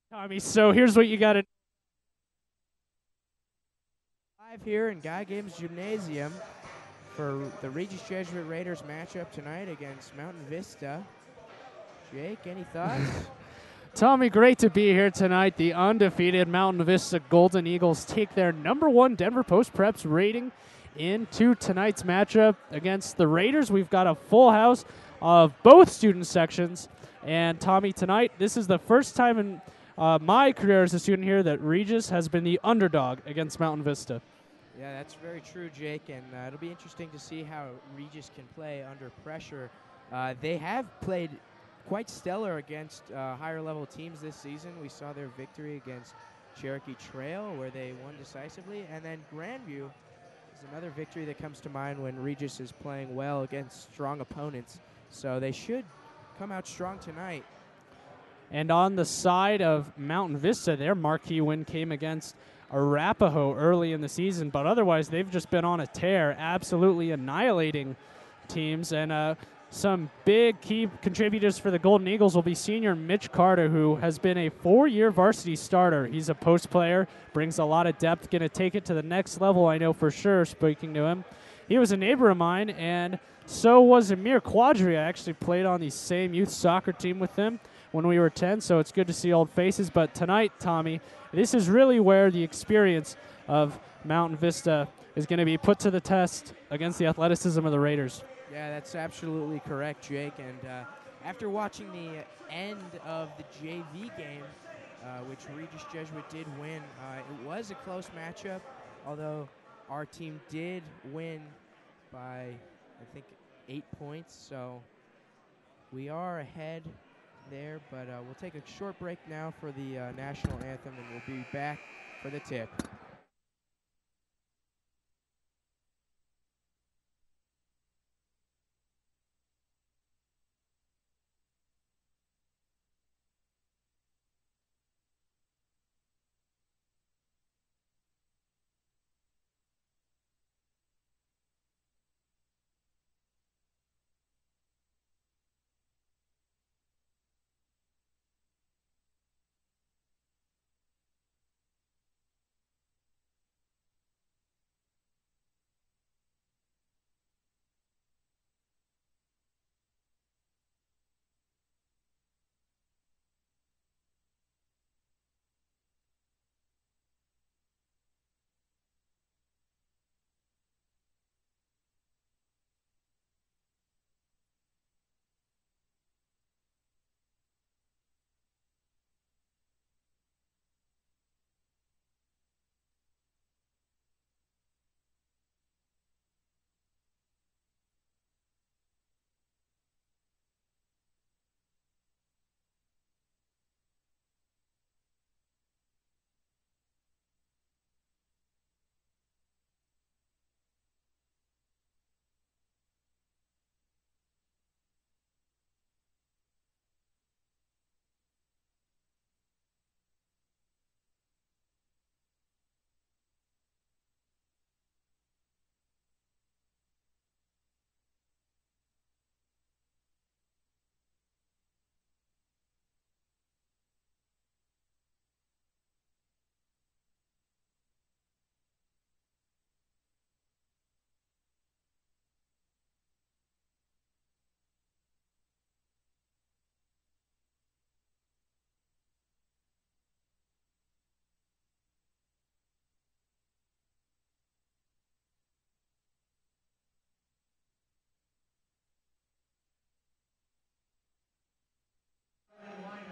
Tommy, so here's what you got to. Live here in Guy Gibbs Gymnasium for the Regis Jesuit Raiders matchup tonight against Mountain Vista. Jake, any thoughts? Tommy, great to be here tonight. The undefeated Mountain Vista Golden Eagles take their #1 Denver Post Preps rating into tonight's matchup against the Raiders. We've got a full house of both student sections. And Tommy, tonight, this is the first time in my career as a student here that Regis has been the underdog against Mountain Vista. Yeah, that's very true, Jake, and it'll be interesting to see how Regis can play under pressure. They have played quite stellar against higher level teams this season. We saw their victory against Cherokee Trail where they won decisively, and then Grandview is another victory that comes to mind when Regis is playing well against strong opponents. So they should come out strong tonight. And on the side of Mountain Vista, their marquee win came against Arapahoe early in the season, but otherwise they've just been on a tear, absolutely annihilating teams. And some big key contributors for the Golden Eagles will be senior Mitch Carter, who has been a 4-year varsity starter. He's a post player, brings a lot of depth, going to take it to the next level, I know for sure, speaking to him. He was a neighbor of mine, and so was Amir Quadri. I actually played on the same youth soccer team with him when we were 10, so it's good to see old faces. But tonight, Tommy, this is really where the experience of Mountain Vista is going to be put to the test against the athleticism of the Raiders. Yeah, that's absolutely correct, Jake. And after watching the end of the JV game, which Regis Jesuit did win, it was a close matchup, although our team did win by, I think, 8 points. So we are ahead there, but we'll take a short break now for the national anthem, and we'll be back for the tip.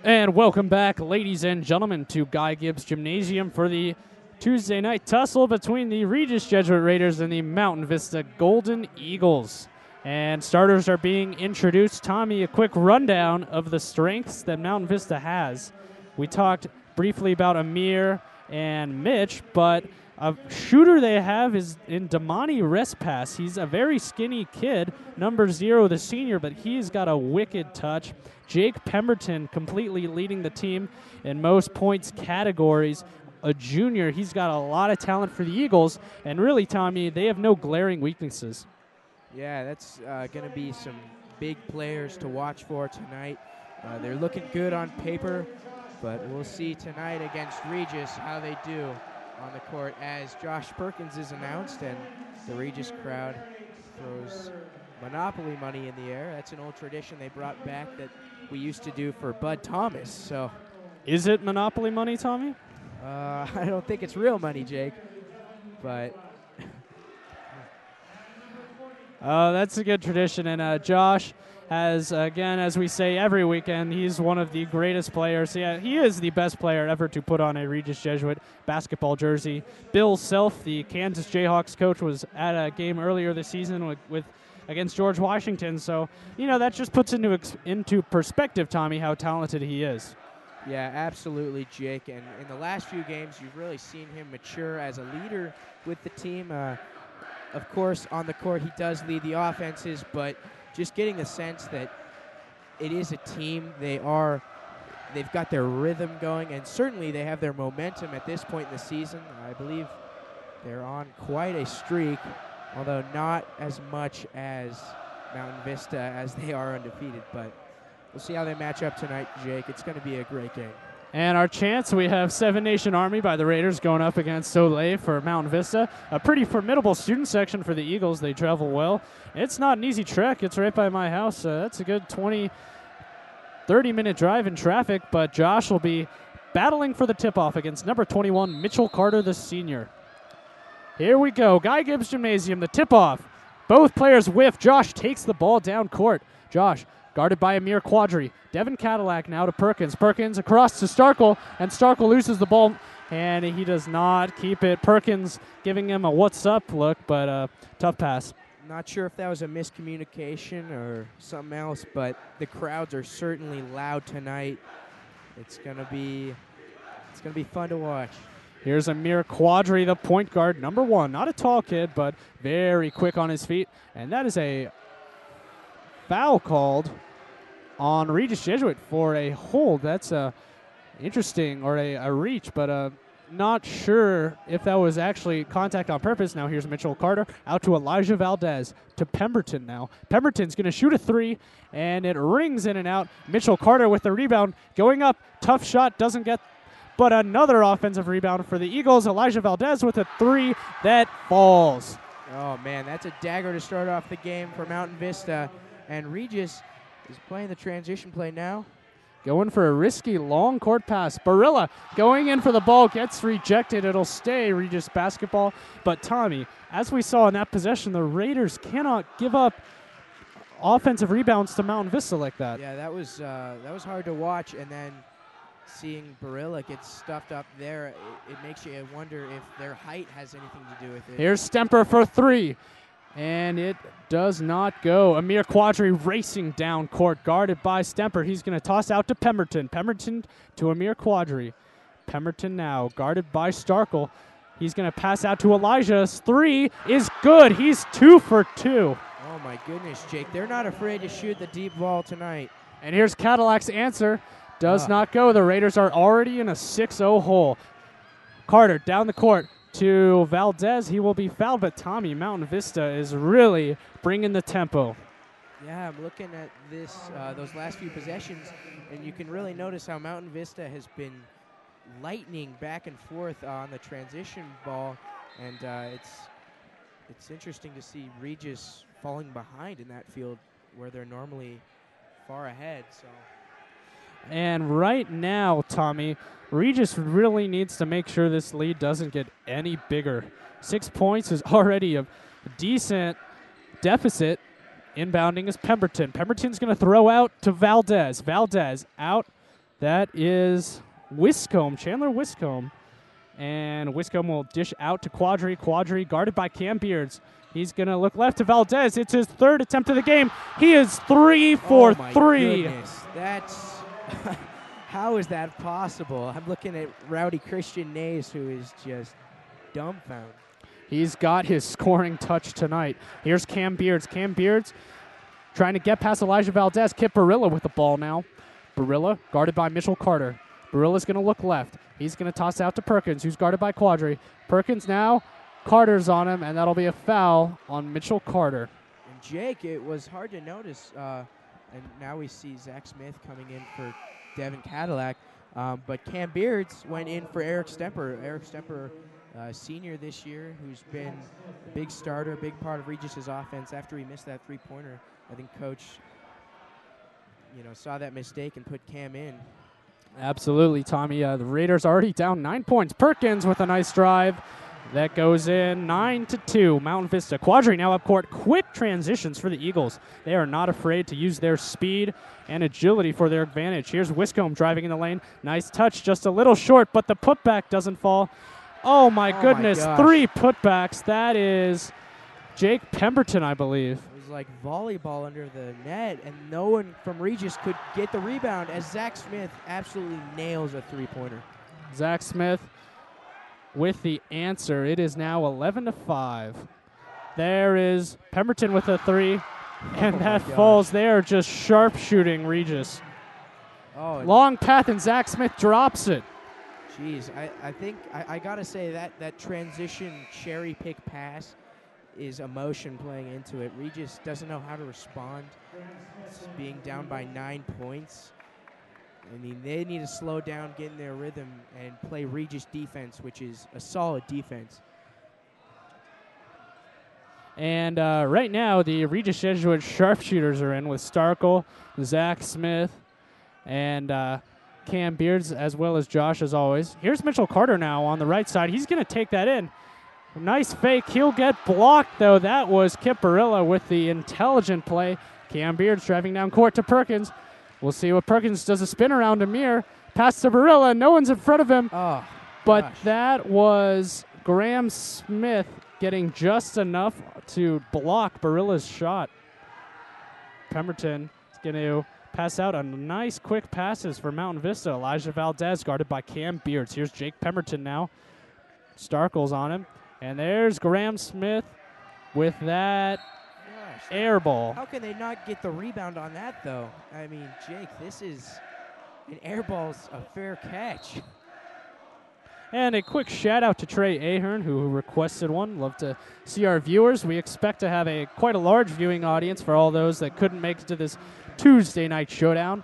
And welcome back, ladies and gentlemen, to Guy Gibbs Gymnasium for the Tuesday night tussle between the Regis Jesuit Raiders and the Mountain Vista Golden Eagles. And starters are being introduced. Tommy, a quick rundown of the strengths that Mountain Vista has. We talked briefly about Amir and Mitch, but a shooter they have is in Damani Respass. He's a very skinny kid, number 0, the senior, but he's got a wicked touch. Jake Pemberton completely leading the team in most points categories. A junior, he's got a lot of talent for the Eagles, and really, Tommy, they have no glaring weaknesses. Yeah, that's going to be some big players to watch for tonight. They're looking good on paper But we'll see tonight against Regis how they do on the court as Josh Perkins is announced and the Regis crowd throws Monopoly money in the air. That's an old tradition they brought back that we used to do for Bud Thomas. So, is it Monopoly money, Tommy? I don't think it's real money, Jake. But that's a good tradition. And Josh has, again, as we say every weekend, he's one of the greatest players. Yeah, he is the best player ever to put on a Regis Jesuit basketball jersey. Bill Self, the Kansas Jayhawks coach, was at a game earlier this season with against George Washington. So, that just puts into perspective, Tommy, how talented he is. Yeah, absolutely, Jake. And in the last few games, you've really seen him mature as a leader with the team. Of course, on the court, he does lead the offenses, but just getting the sense that it is a team. They've got their rhythm going, and certainly they have their momentum at this point in the season. I believe they're on quite a streak, although not as much as Mountain Vista as they are undefeated. But we'll see how they match up tonight, Jake. It's going to be a great game. And our chance, we have Seven Nation Army by the Raiders going up against Soleil for Mountain Vista. A pretty formidable student section for the Eagles. They travel well. It's not an easy trek. It's right by my house. That's a good 30-minute drive in traffic. But Josh will be battling for the tip-off against number 21, Mitchell Carter, the senior. Here we go. Guy Gibbs Gymnasium, the tip-off. Both players whiff. Josh takes the ball down court. Josh guarded by Amir Quadri. Devin Cadillac now to Perkins. Perkins across to Starkle, and Starkle loses the ball, and he does not keep it. Perkins giving him a what's up look, but tough pass. Not sure if that was a miscommunication or something else, but the crowds are certainly loud tonight. It's gonna be fun to watch. Here's Amir Quadri, the point guard, number 1. Not a tall kid, but very quick on his feet, and that is a foul called on Regis Jesuit for a hold. That's interesting, or a reach, but not sure if that was actually contact on purpose. Now here's Mitchell Carter out to Elijah Valdez to Pemberton now. Pemberton's going to shoot a 3, and it rings in and out. Mitchell Carter with the rebound, going up. Tough shot, doesn't get, but another offensive rebound for the Eagles. Elijah Valdez with a 3 that falls. Oh, man, that's a dagger to start off the game for Mountain Vista. And Regis is playing the transition play now. Going for a risky long court pass. Barilla going in for the ball, gets rejected. It'll stay Regis basketball. But Tommy, as we saw in that possession, the Raiders cannot give up offensive rebounds to Mountain Vista like that. Yeah, that was hard to watch. And then seeing Barilla get stuffed up there, it makes you wonder if their height has anything to do with it. Here's Stemper for 3. And it does not go. Amir Quadri racing down court, guarded by Stemper. He's going to toss out to Pemberton. Pemberton to Amir Quadri. Pemberton now, guarded by Starkle. He's going to pass out to Elijah. 3 is good. He's 2 for 2. Oh, my goodness, Jake. They're not afraid to shoot the deep ball tonight. And here's Cadillac's answer. Does not go. The Raiders are already in a 6-0 hole. Carter down the court to Valdez. He will be fouled, but Tommy, Mountain Vista is really bringing the tempo. Yeah, I'm looking at this, those last few possessions, and you can really notice how Mountain Vista has been lightning back and forth on the transition ball, and it's interesting to see Regis falling behind in that field where they're normally far ahead. So. And right now, Tommy, Regis really needs to make sure this lead doesn't get any bigger. 6 points is already a decent deficit. Inbounding is Pemberton. Pemberton's going to throw out to Valdez. Valdez out. That is Wiscombe, Chandler Wiscombe. And Wiscombe will dish out to Quadri. Quadri guarded by Cam Beards. He's going to look left to Valdez. It's his 3rd attempt of the game. He is 3 for 3. Goodness. That's how is that possible? I'm looking at Rowdy Christian Nays, who is just dumbfounded. He's got his scoring touch tonight. Here's Cam Beards. Cam Beards trying to get past Elijah Valdez. Kip Barilla with the ball now. Barilla guarded by Mitchell Carter. Barilla's going to look left. He's going to toss out to Perkins, who's guarded by Quadri. Perkins now. Carter's on him, and that'll be a foul on Mitchell Carter. And Jake, it was hard to notice, and now we see Zach Smith coming in for Devin Cadillac. But Cam Beards went in for Eric Stemper. Eric Stemper, senior this year, who's been a big starter, a big part of Regis's offense. After he missed that three-pointer, I think Coach, saw that mistake and put Cam in. Absolutely, Tommy. The Raiders already down 9 points. Perkins with a nice drive. That goes in 9-2. Mountain Vista. Quadri now up court. Quick transitions for the Eagles. They are not afraid to use their speed and agility for their advantage. Here's Wiscombe driving in the lane. Nice touch, just a little short, but the putback doesn't fall. Oh, my goodness. My 3 putbacks. That is Jake Pemberton, I believe. It was like volleyball under the net, and no one from Regis could get the rebound as Zach Smith absolutely nails a three-pointer. Zach Smith with the answer. It is now 11-5. There is Pemberton with a 3, and that falls. They are just sharpshooting Regis. Oh, long path, and Zach Smith drops it. Jeez, I think I gotta say that transition cherry pick pass is emotion playing into it. Regis doesn't know how to respond. It's being down by 9 points. I mean, they need to slow down, get in their rhythm, and play Regis defense, which is a solid defense. And right now, the Regis Jesuit sharpshooters are in with Starkle, Zach Smith, and Cam Beards, as well as Josh, as always. Here's Mitchell Carter now on the right side. He's going to take that in. Nice fake. He'll get blocked, though. That was Kip Barilla with the intelligent play. Cam Beards driving down court to Perkins. We'll see what Perkins does. A spin around Amir. Pass to Barilla. No one's in front of him. Oh, but gosh. That was Graham Smith getting just enough to block Barilla's shot. Pemberton is going to pass out a nice quick passes for Mountain Vista. Elijah Valdez guarded by Cam Beards. Here's Jake Pemberton now. Starkle's on him. And there's Graham Smith with that air ball. How can they not get the rebound on that, though? I mean, Jake, this is an air ball's a fair catch. And a quick shout out to Trey Ahern, who requested one. Love to see our viewers. We expect to have quite a large viewing audience for all those that couldn't make it to this Tuesday night showdown.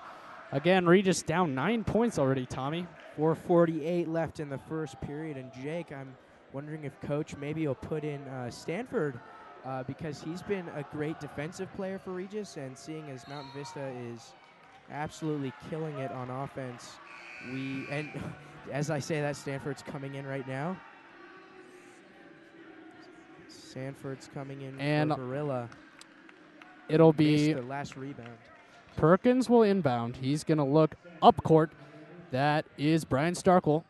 Again, Regis down 9 points already, Tommy. 4:48 left in the first period. And Jake, I'm wondering if Coach maybe will put in Stanford because he's been a great defensive player for Regis, and seeing as Mountain Vista is absolutely killing it on offense, and as I say that, Stanford's coming in right now. Sanford's coming in and for Barilla. It'll be the last rebound. Perkins will inbound. He's going to look up court. That is Brian Starkle.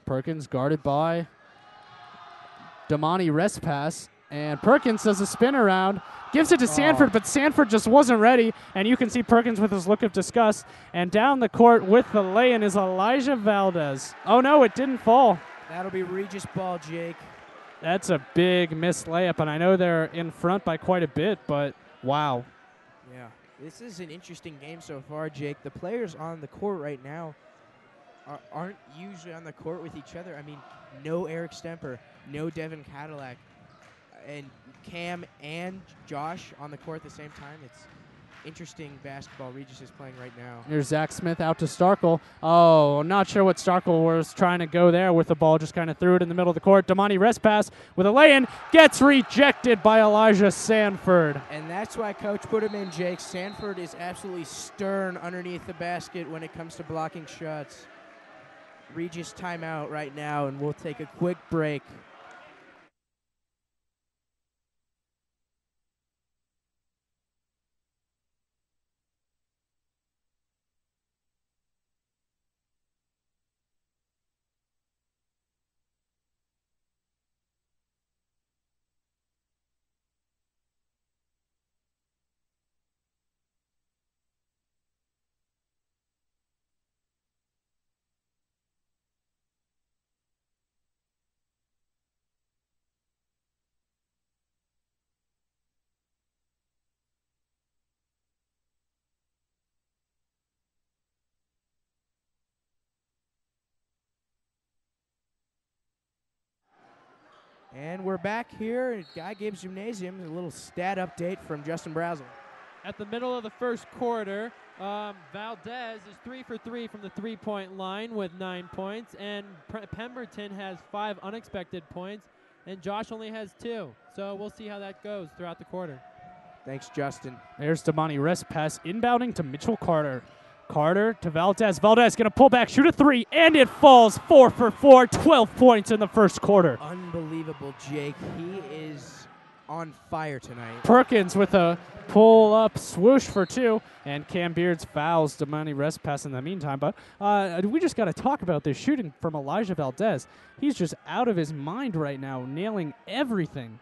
Perkins guarded by Damani Respass. And Perkins does a spin around, gives it to Sanford, but Sanford just wasn't ready. And you can see Perkins with his look of disgust. And down the court with the lay-in is Elijah Valdez. Oh, no, it didn't fall. That'll be Regis ball, Jake. That's a big missed layup, and I know they're in front by quite a bit, but wow. Yeah, this is an interesting game so far, Jake. The players on the court right now aren't usually on the court with each other. I mean, no Eric Stemper, no Devin Cadillac, and Cam and Josh on the court at the same time. It's interesting basketball Regis is playing right now. Here's Zach Smith out to Starkle. Oh, not sure what Starkle was trying to go there with the ball. Just kind of threw it in the middle of the court. Damani Respass with a lay-in. Gets rejected by Elijah Sanford. And that's why Coach put him in, Jake. Sanford is absolutely stern underneath the basket when it comes to blocking shots. Regis timeout right now, and we'll take a quick break. And we're back here at Guy Gibbs Gymnasium. A little stat update from Justin Brazel. at the middle of the first quarter, Valdez is 3 for 3 from the three-point line with 9 points, and Pemberton has 5 unexpected points, and Josh only has 2. So we'll see how that goes throughout the quarter. Thanks, Justin. There's Damani wrist pass inbounding to Mitchell Carter. Carter to Valdez. Valdez going to pull back, shoot a 3, and it falls. 4 for 4, 12 points in the first quarter. Unbelievable, Jake. He is on fire tonight. Perkins with a pull-up swoosh for 2, and Cam Beards fouls Damani wrist pass in the meantime. But we just got to talk about this shooting from Elijah Valdez. He's just out of his mind right now, nailing everything.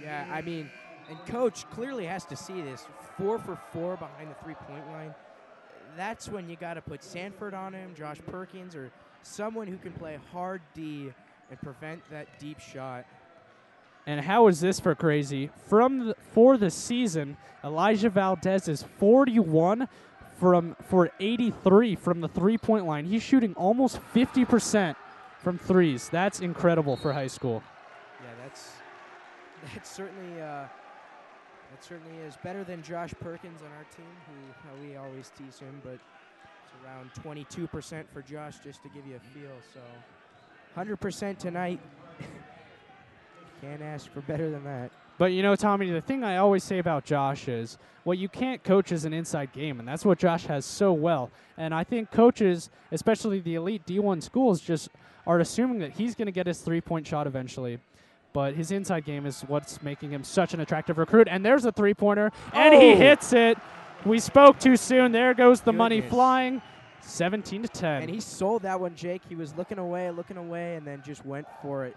Yeah, I mean, and Coach clearly has to see this. 4 for 4 behind the three-point line. That's when you got to put Sanford on him, Josh Perkins, or someone who can play hard D and prevent that deep shot. And how is this for crazy? For the season, Elijah Valdez is 41 for 83 from the three-point line. He's shooting almost 50% from threes. That's incredible for high school. Yeah, that's certainly that certainly is better than Josh Perkins on our team, who we always tease him, but it's around 22% for Josh, just to give you a feel. So 100% tonight. Can't ask for better than that. But, you know, Tommy, the thing I always say about Josh is what you can't coach is an inside game, and that's what Josh has so well. And I think coaches, especially the elite D1 schools, just are assuming that he's going to get his three-point shot eventually. But his inside game is what's making him such an attractive recruit. And there's a three-pointer, and he hits it. We spoke too soon. There goes the money flying, 17-10. And he sold that one, Jake. He was looking away, and then just went for it.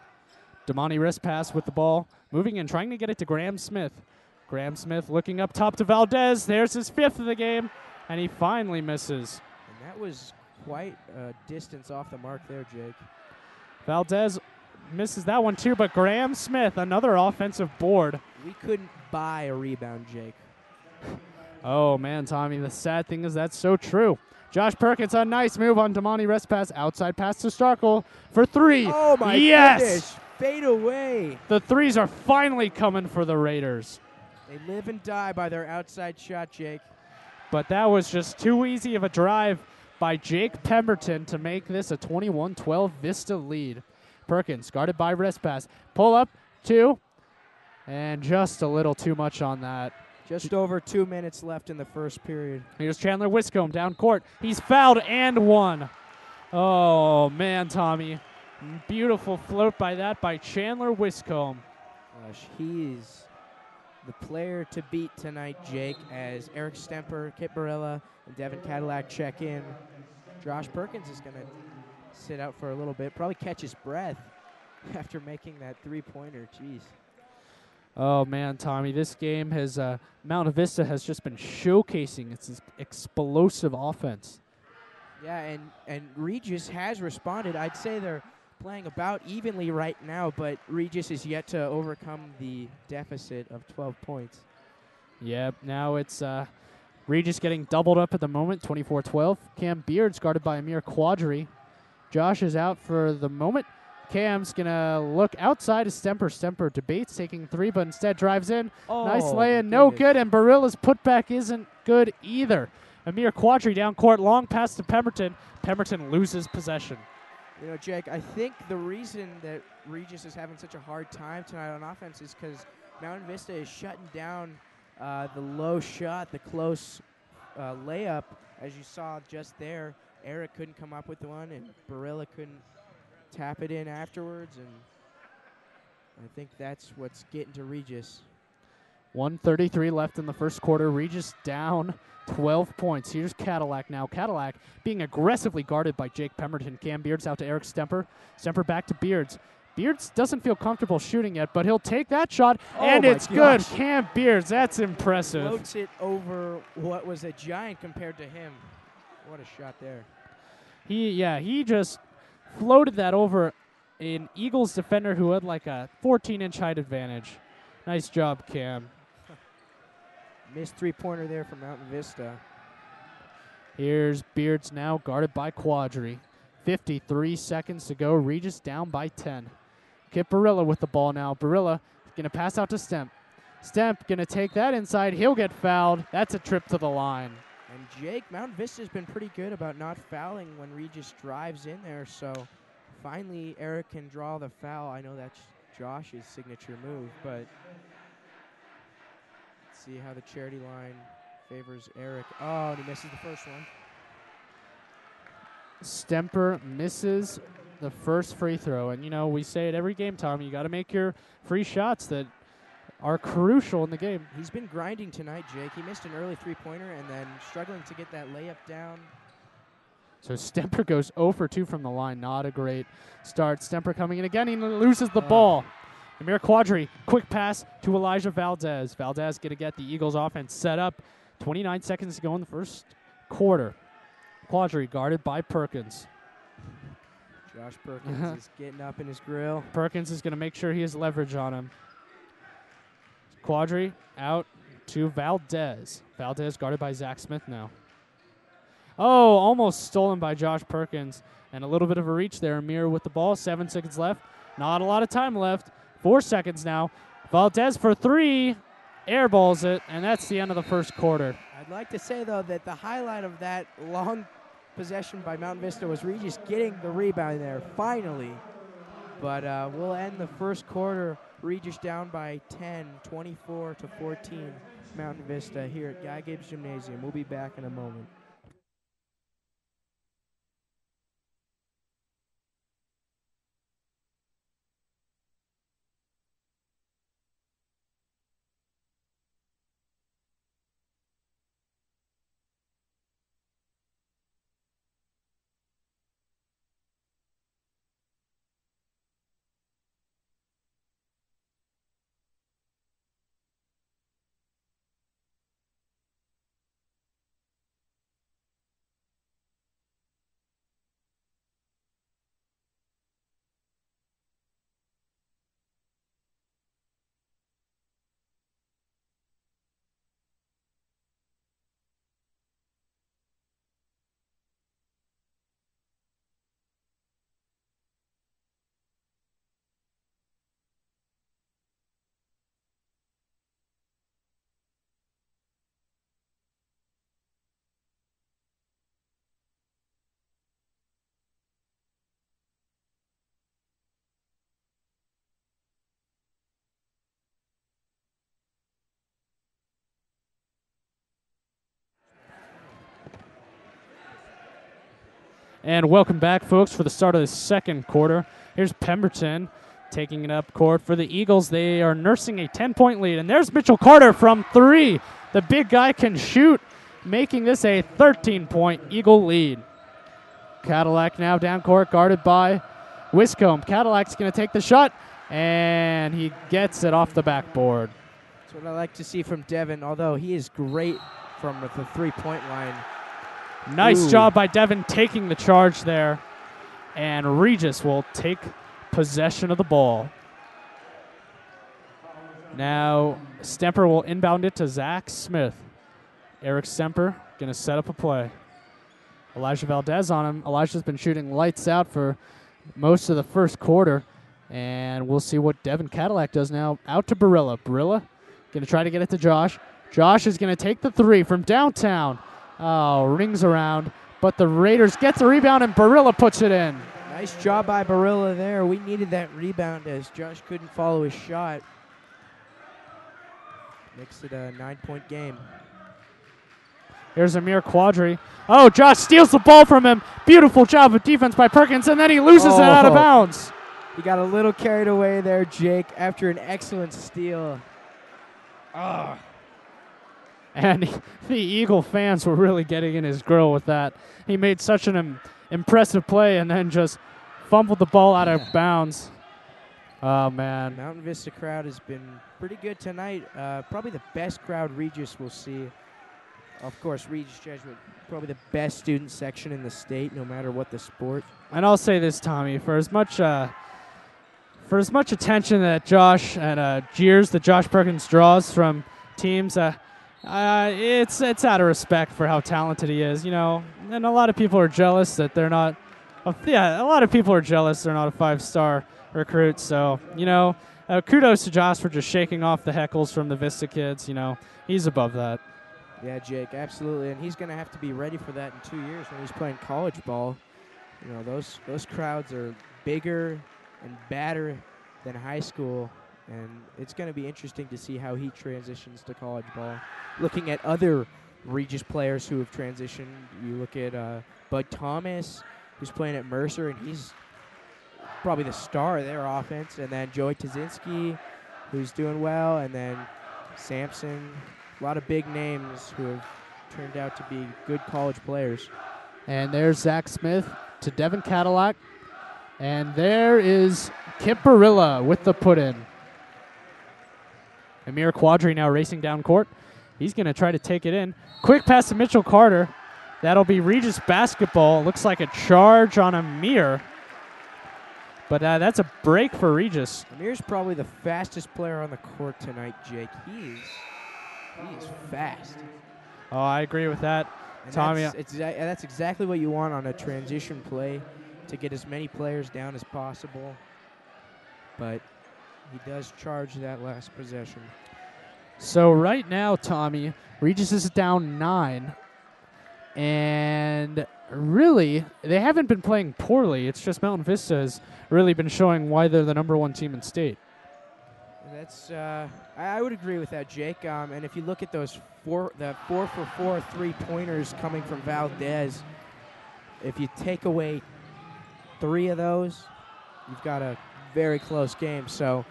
Damani wrist pass with the ball, moving in, trying to get it to Graham Smith. Graham Smith looking up top to Valdez. There's his 5th of the game, and he finally misses. And that was quite a distance off the mark there, Jake. Valdez misses that one too, but Graham Smith, another offensive board. We couldn't buy a rebound, Jake. Oh, man, Tommy, the sad thing is that's so true. Josh Perkins, a nice move on Damani wrist pass. Outside pass to Starkle for 3. Oh, my goodness. Fade away. The threes are finally coming for the Raiders. They live and die by their outside shot, Jake. But that was just too easy of a drive by Jake Pemberton to make this a 21-12 Vista lead. Perkins guarded by wrist pass. Pull up, 2, and just a little too much on that. Just over 2 minutes left in the first period. Here's Chandler Wiscombe down court. He's fouled and won. Oh, man, Tommy. Beautiful float by Chandler Wiscombe. Gosh, he's the player to beat tonight, Jake, as Eric Stemper, Kit Barilla, and Devin Cadillac check in. Josh Perkins is going to sit out for a little bit, probably catch his breath after making that three-pointer. Jeez. Oh, man, Tommy, this game has Mount Vista has just been showcasing its explosive offense. Yeah, and Regis has responded. I'd say they're playing about evenly right now, but Regis is yet to overcome the deficit of 12 points. Yeah, now it's Regis getting doubled up at the moment, 24-12. Cam Beards guarded by Amir Quadri. Josh is out for the moment. Cam's going to look outside of Stemper. Stemper debates taking 3, but instead drives in. Nice lay-in, no good, and Barilla's putback isn't good either. Amir Quadri down court, long pass to Pemberton. Pemberton loses possession. You know, Jake, I think the reason that Regis is having such a hard time tonight on offense is because Mountain Vista is shutting down the low shot, the close layup, as you saw just there. Eric couldn't come up with one, and Barilla couldn't tap it in afterwards, and I think that's what's getting to Regis. 1:33 left in the first quarter. Regis down 12 points. Here's Cadillac now. Cadillac being aggressively guarded by Jake Pemberton. Cam Beards out to Eric Stemper. Stemper back to Beards. Beards doesn't feel comfortable shooting yet, but he'll take that shot, and it's good. Cam Beards, that's impressive. Floats it over what was a giant compared to him. What a shot there. He just floated that over an Eagles defender who had like a 14-inch height advantage. Nice job, Cam. Missed three-pointer there from Mountain Vista. Here's Beards now guarded by Quadri. 53 seconds to go. Regis down by 10. Kip Barilla with the ball now. Barilla going to pass out to Stemp. Stemp going to take that inside. He'll get fouled. That's a trip to the line. And Jake, Mount Vista's been pretty good about not fouling when Regis drives in there, so finally Eric can draw the foul. I know that's Josh's signature move, but let's see how the charity line favors Eric. Oh, and he misses the first one. Stemper misses the first free throw. And, you know, we say it every game, Tom, you got to make your free shots that are crucial in the game. He's been grinding tonight, Jake. He missed an early three-pointer and then struggling to get that layup down. So Stemper goes 0 for 2 from the line. Not a great start. Stemper coming in again. He loses the ball. Amir Quadri, quick pass to Elijah Valdez. Valdez going to get the Eagles offense set up. 29 seconds to go in the first quarter. Quadri guarded by Perkins. Josh Perkins is getting up in his grill. Perkins is going to make sure he has leverage on him. Quadri out to Valdez. Valdez guarded by Zach Smith now. Oh, almost stolen by Josh Perkins. And a little bit of a reach there. Amir with the ball. 7 seconds left. Not a lot of time left. 4 seconds now. Valdez for 3. Airballs it. And that's the end of the first quarter. I'd like to say, though, that the highlight of that long possession by Mount Vista was Regis getting the rebound there, finally. But we'll end the first quarter. Regis down by 10, 24-14. Mountain Vista here at Guy Gibbs Gymnasium. We'll be back in a moment. And welcome back, folks, for the start of the second quarter. Here's Pemberton taking it up court for the Eagles. They are nursing a 10-point lead. And there's Mitchell Carter from 3. The big guy can shoot, making this a 13-point Eagle lead. Cadillac now down court, guarded by Wiscombe. Cadillac's going to take the shot, and he gets it off the backboard. That's what I like to see from Devin, although he is great from the three-point line. Nice job by Devin taking the charge there. And Regis will take possession of the ball. Now Stemper will inbound it to Zach Smith. Eric Stemper going to set up a play. Elijah Valdez on him. Elijah's been shooting lights out for most of the first quarter. And we'll see what Devin Cadillac does now. Out to Barilla. Barilla going to try to get it to Josh. Josh is going to take the 3 from downtown. Oh, rings around, but the Raiders get the rebound, and Barilla puts it in. Nice job by Barilla there. We needed that rebound as Josh couldn't follow his shot. Makes it a 9-point game. Here's Amir Quadri. Oh, Josh steals the ball from him. Beautiful job of defense by Perkins, and then he loses it out of bounds. He got a little carried away there, Jake, after an excellent steal. And the Eagle fans were really getting in his grill with that. He made such an impressive play and then just fumbled the ball out of bounds. Oh, man. Mountain Vista crowd has been pretty good tonight. Probably the best crowd Regis will see. Of course, Regis Jesuit, probably the best student section in the state, no matter what the sport. And I'll say this, Tommy, for as much attention that Josh and jeers that Josh Perkins draws from teams, it's out of respect for how talented he is, you know. And a lot of people are jealous that they're not. A lot of people are jealous they're not a 5-star recruit. So, you know, kudos to Josh for just shaking off the heckles from the Vista kids. You know, he's above that. Yeah, Jake, absolutely. And he's going to have to be ready for that in 2 years when he's playing college ball. You know, those crowds are bigger and badder than high school. And it's going to be interesting to see how he transitions to college ball. Looking at other Regis players who have transitioned, you look at Bud Thomas, who's playing at Mercer, and he's probably the star of their offense. And then Joey Tazinski, who's doing well, and then Sampson. A lot of big names who have turned out to be good college players. And there's Zach Smith to Devin Cadillac. And there is Kip Barilla with the put-in. Amir Quadri now racing down court. He's going to try to take it in. Quick pass to Mitchell Carter. That'll be Regis basketball. Looks like a charge on Amir. But that's a break for Regis. Amir's probably the fastest player on the court tonight, Jake. He is fast. Oh, I agree with that, And Tommy. that's exactly what you want on a transition play, to get as many players down as possible. But he does charge that last possession. So right now, Tommy, Regis is down 9. And really, they haven't been playing poorly. It's just Mountain Vista has really been showing why they're the #1 team in state. That's I would agree with that, Jake. And if you look at those 4 for 4 3-pointers coming from Valdez, if you take away 3 of those, you've got a very close game. So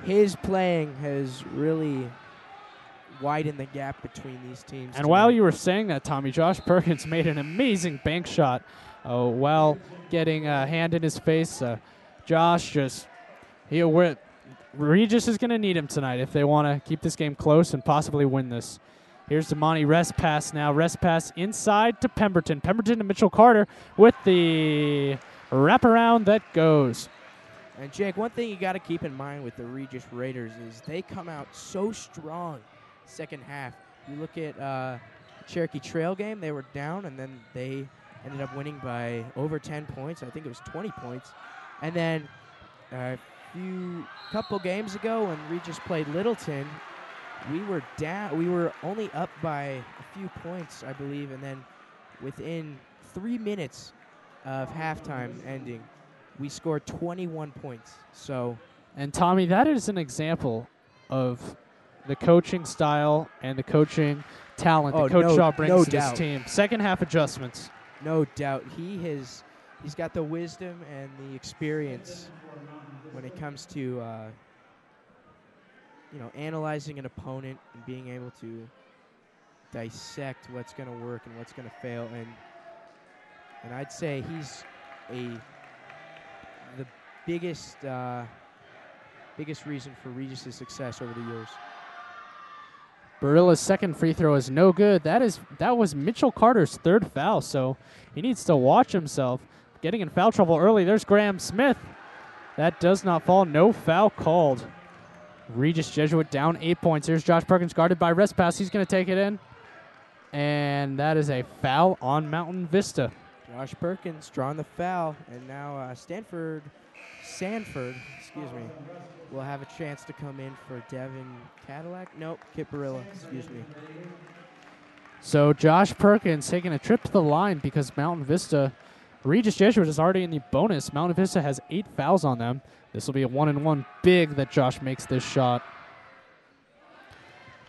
his playing has really widened the gap between these teams. And while you were saying that, Tommy, Josh Perkins made an amazing bank shot while getting a hand in his face. Josh just Regis is going to need him tonight if they want to keep this game close and possibly win this. Here's Damani rest pass now. Rest pass inside to Pemberton. Pemberton to Mitchell Carter with the wraparound that goes. And, Jake, one thing you got to keep in mind with the Regis Raiders is they come out so strong second half. You look at Cherokee Trail game, they were down, and then they ended up winning by over 10 points. I think it was 20 points. And then couple games ago when Regis played Littleton, we were down. We were only up by a few points, I believe, and then within 3 minutes of halftime ending, we scored 21 points. So, and Tommy, that is an example of the coaching style and the coaching talent that Coach Shaw brings to this team. Second half adjustments. No doubt. He's got the wisdom and the experience when it comes to analyzing an opponent and being able to dissect what's going to work and what's going to fail. And I'd say he's the biggest reason for Regis' success over the years. Barilla's second free throw is no good. That was Mitchell Carter's 3rd foul, so he needs to watch himself. Getting in foul trouble early. There's Graham Smith. That does not fall. No foul called. Regis Jesuit down 8 points. Here's Josh Perkins guarded by rest pass. He's going to take it in. And that is a foul on Mountain Vista. Josh Perkins drawing the foul. And now Sanford, will have a chance to come in for Devin Cadillac. Nope, Kip Barilla, excuse me. So Josh Perkins taking a trip to the line because Mountain Vista, Regis Jesuit is already in the bonus. Mountain Vista has 8 fouls on them. This will be a 1-and-1 big that Josh makes this shot.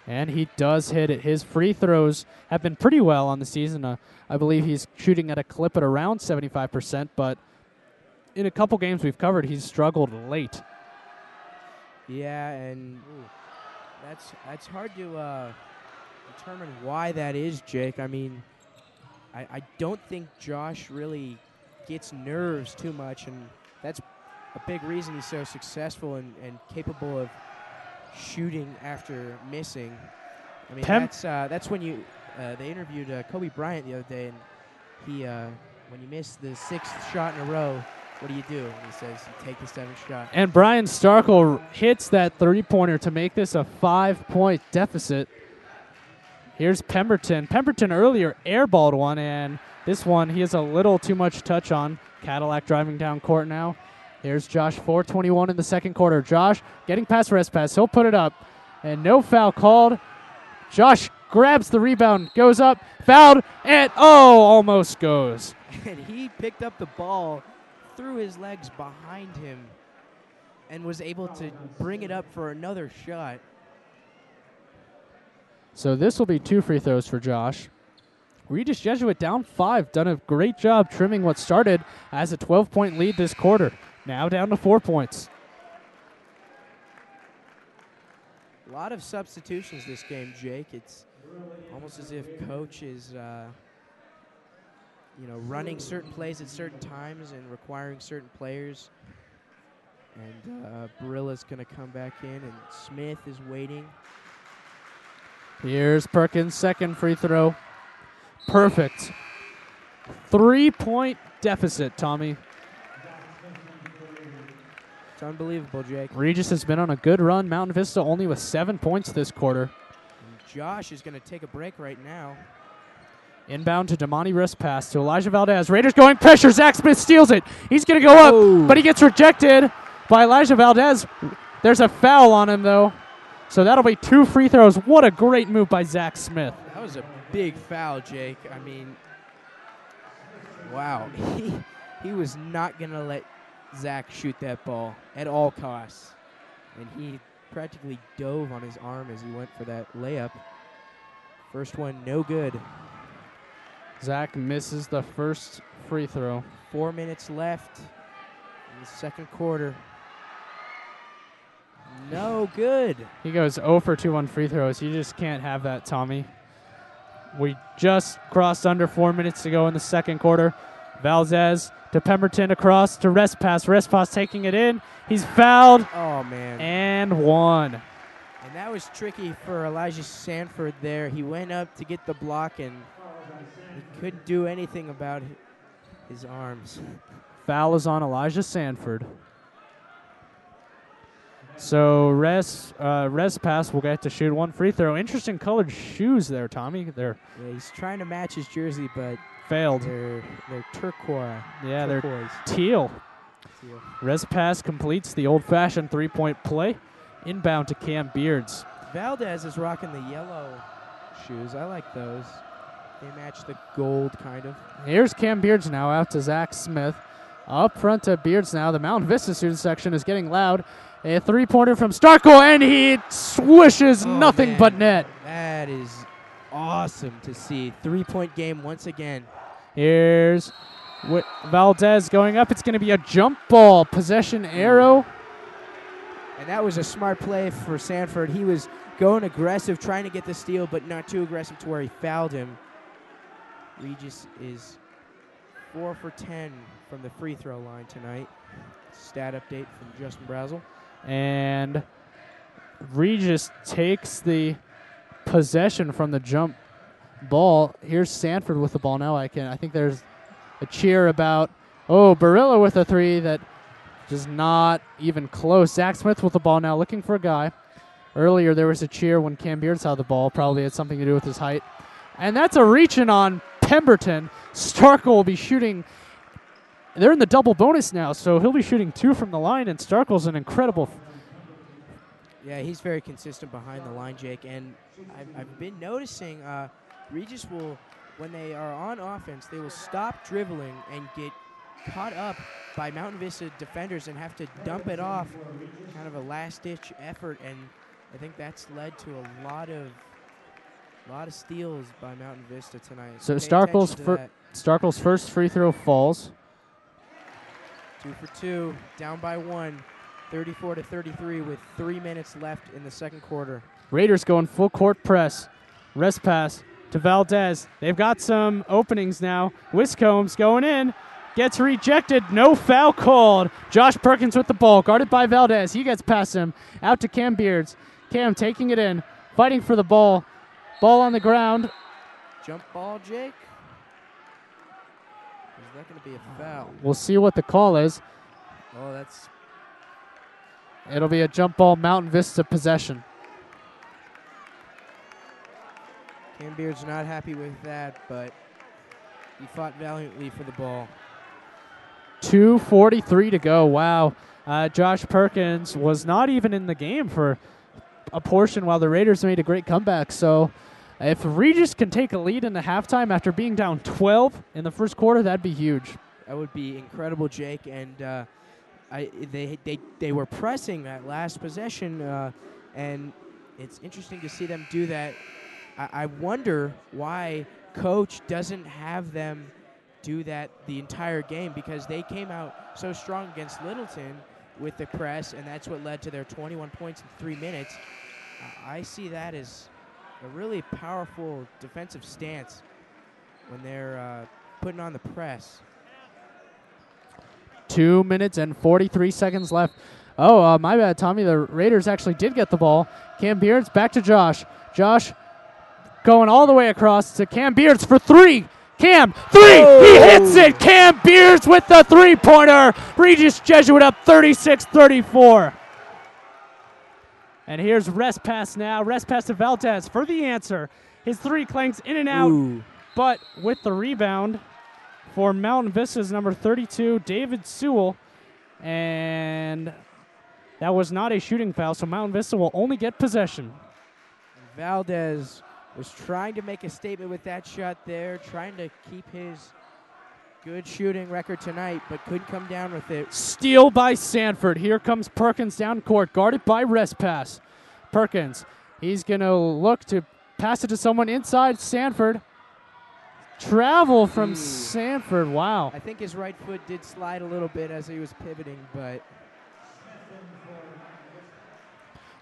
And he does hit it. His free throws have been pretty well on the season. I believe he's shooting at a clip at around 75%, but in a couple games we've covered, he's struggled late. Yeah, and that's hard to determine why that is, Jake. I mean, I don't think Josh really gets nerves too much, and that's a big reason he's so successful and capable of shooting after missing. I mean, that's when they interviewed Kobe Bryant the other day, and he when you miss the 6th shot in a row, what do you do? And he says, you take the 7th shot. And Brian Starkle hits that 3-pointer to make this a 5-point deficit. Here's Pemberton. Pemberton earlier airballed one, and this one he has a little too much touch on. Cadillac driving down court now. Here's Josh, 4:21 in the second quarter. Josh getting past Respass. He'll put it up. And no foul called. Josh grabs the rebound, goes up, fouled, and almost goes. And he picked up the ball, threw his legs behind him, and was able to bring it up for another shot. So this will be 2 free throws for Josh. Regis Jesuit down 5, done a great job trimming what started as a 12-point lead this quarter. Now down to 4 points. A lot of substitutions this game, Jake. It's almost as if coach is, running certain plays at certain times and requiring certain players. And Barilla's going to come back in, and Smith is waiting. Here's Perkins' second free throw. Perfect. 3-point deficit, Tommy. It's unbelievable, Jake. Regis has been on a good run. Mountain Vista only with 7 points this quarter. And Josh is going to take a break right now. Inbound to Damani, wrist pass to Elijah Valdez. Raiders going pressure. Zach Smith steals it. He's going to go up, but he gets rejected by Elijah Valdez. There's a foul on him, though. So that'll be 2 free throws. What a great move by Zach Smith. That was a big foul, Jake. I mean, wow. He was not going to let Zach shoot that ball at all costs. And he practically dove on his arm as he went for that layup. First one, no good. Zach misses the first free throw. 4 minutes left in the second quarter. No good. He goes 0 for 2 on free throws. You just can't have that, Tommy. We just crossed under 4 minutes to go in the second quarter. Valdez to Pemberton across to Respass. Respass taking it in. He's fouled. Oh, man. And one. And that was tricky for Elijah Sanford there. He went up to get the block, and he couldn't do anything about his arms. Foul is on Elijah Sanford. So Respass will get to shoot 1 free throw. Interesting colored shoes there, Tommy. Yeah, he's trying to match his jersey, but failed. They're turquoise. Yeah, turquoise. they're teal. Respass completes the old-fashioned 3-point play. Inbound to Cam Beards. Valdez is rocking the yellow shoes. I like those. They match the gold, kind of. Here's Cam Beards now out to Zach Smith. Up front to Beards now. The Mountain Vista student section is getting loud. A 3-pointer from Starkle, and he swishes nothing but net. That is awesome to see. 3-point game once again. Here's Valdez going up. It's going to be a jump ball. Possession arrow. And that was a smart play for Sanford. He was going aggressive, trying to get the steal, but not too aggressive to where he fouled him. Regis is 4 for 10 from the free throw line tonight. Stat update from Justin Brazel. And Regis takes the possession from the jump ball. Here's Sanford with the ball now. I think there's a cheer about, Barilla with a 3 that is not even close. Zach Smith with the ball now, looking for a guy. Earlier there was a cheer when Cam Beards had the ball. Probably had something to do with his height. And that's a reach-in on Pemberton. Starkle will be shooting. They're in the double bonus now, so he'll be shooting 2 from the line, and Starkle's an incredible. Yeah, he's very consistent behind the line, Jake. And I've been noticing Regis will, when they are on offense, they will stop dribbling and get caught up by Mountain Vista defenders and have to dump it off, kind of a last-ditch effort. And I think that's led to a lot of steals by Mountain Vista tonight. So Starkle's first free throw falls. 2 for 2, down by 1, 34-33 with 3 minutes left in the second quarter. Raiders going full court press. Rest pass to Valdez. They've got some openings now. Wiscomb's going in. Gets rejected. No foul called. Josh Perkins with the ball. Guarded by Valdez. He gets past him. Out to Cam Beards. Cam taking it in. Fighting for the ball. Ball on the ground. Jump ball, Jake. Is that going to be a foul? We'll see what the call is. Oh, It'll be a jump ball, Mountain Vista possession. Cam Beard's not happy with that, but he fought valiantly for the ball. 2:43 to go. Wow. Josh Perkins was not even in the game for a portion while the Raiders made a great comeback. So if Regis can take a lead in the halftime after being down 12 in the first quarter, that'd be huge. That would be incredible, Jake. And they were pressing that last possession, and it's interesting to see them do that. I wonder why Coach doesn't have them do that the entire game, because they came out so strong against Littleton with the press, and that's what led to their 21 points in 3 minutes. I see that as a really powerful defensive stance when they're putting on the press. 2 minutes and 43 seconds left. Oh, my bad, Tommy. The Raiders actually did get the ball. Cam Beards back to Josh. Josh going all the way across to Cam Beards for three. Cam, three! Oh. He hits it! Cam Beards with the three-pointer. Regis Jesuit up 36-34. And here's rest pass now. Rest pass to Valdez for the answer. His three clanks in and out, but with the rebound for Mountain Vista's number 32, David Sewell. And that was not a shooting foul, so Mountain Vista will only get possession. Valdez was trying to make a statement with that shot there, trying to keep his good shooting record tonight, but couldn't come down with it. Steal by Sanford. Here comes Perkins down court, guarded by rest pass. Perkins, he's going to look to pass it to someone inside. Sanford. Travel from Sanford. Wow. I think his right foot did slide a little bit as he was pivoting, but...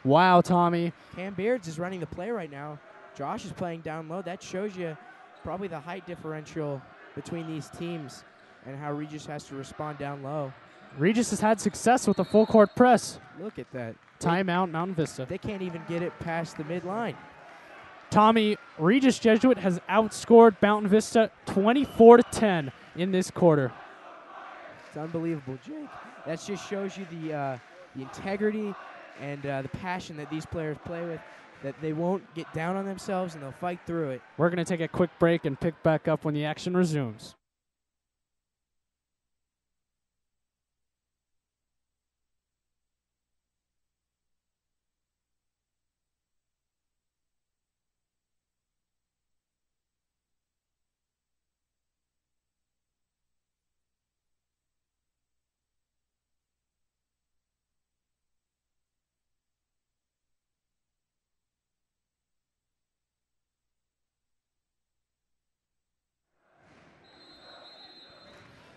Wow, Tommy. Cam Beards is running the play right now. Josh is playing down low. That shows you probably the height differential between these teams and how Regis has to respond down low. Regis has had success with the full court press. Look at that. Timeout, Mountain Vista. They can't even get it past the midline. Tommy, Regis Jesuit has outscored Mountain Vista 24-10 in this quarter. It's unbelievable, Jake. That just shows you the integrity and the passion that these players play with, that they won't get down on themselves and they'll fight through it. We're going to take a quick break and pick back up when the action resumes.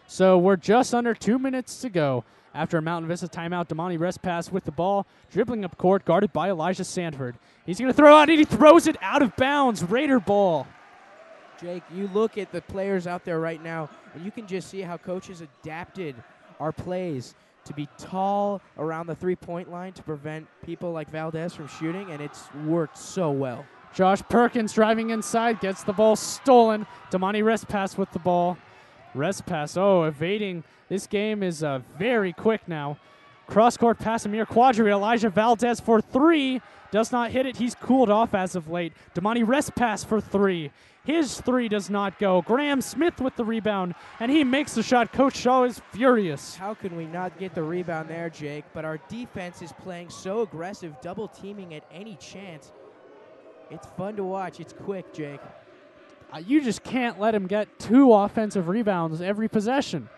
So we're just under 2 minutes to go. After a Mountain Vista timeout, Damani rest pass with the ball, dribbling up court, guarded by Elijah Sanford. He's going to throw out, and he throws it out of bounds. Raider ball. Jake, you look at the players out there right now, and you can just see how coaches adapted our plays to be tall around the three-point line to prevent people like Valdez from shooting, and it's worked so well. Josh Perkins driving inside, gets the ball stolen. Damani rest pass with the ball. Rest pass, evading. This game is very quick now. Cross-court pass, Amir Quadri. Elijah Valdez for three. Does not hit it. He's cooled off as of late. Damani rest pass for three. His three does not go. Graham Smith with the rebound, and he makes the shot. Coach Shaw is furious. How can we not get the rebound there, Jake? But our defense is playing so aggressive, double-teaming at any chance. It's fun to watch. It's quick, Jake. You just can't let him get two offensive rebounds every possession.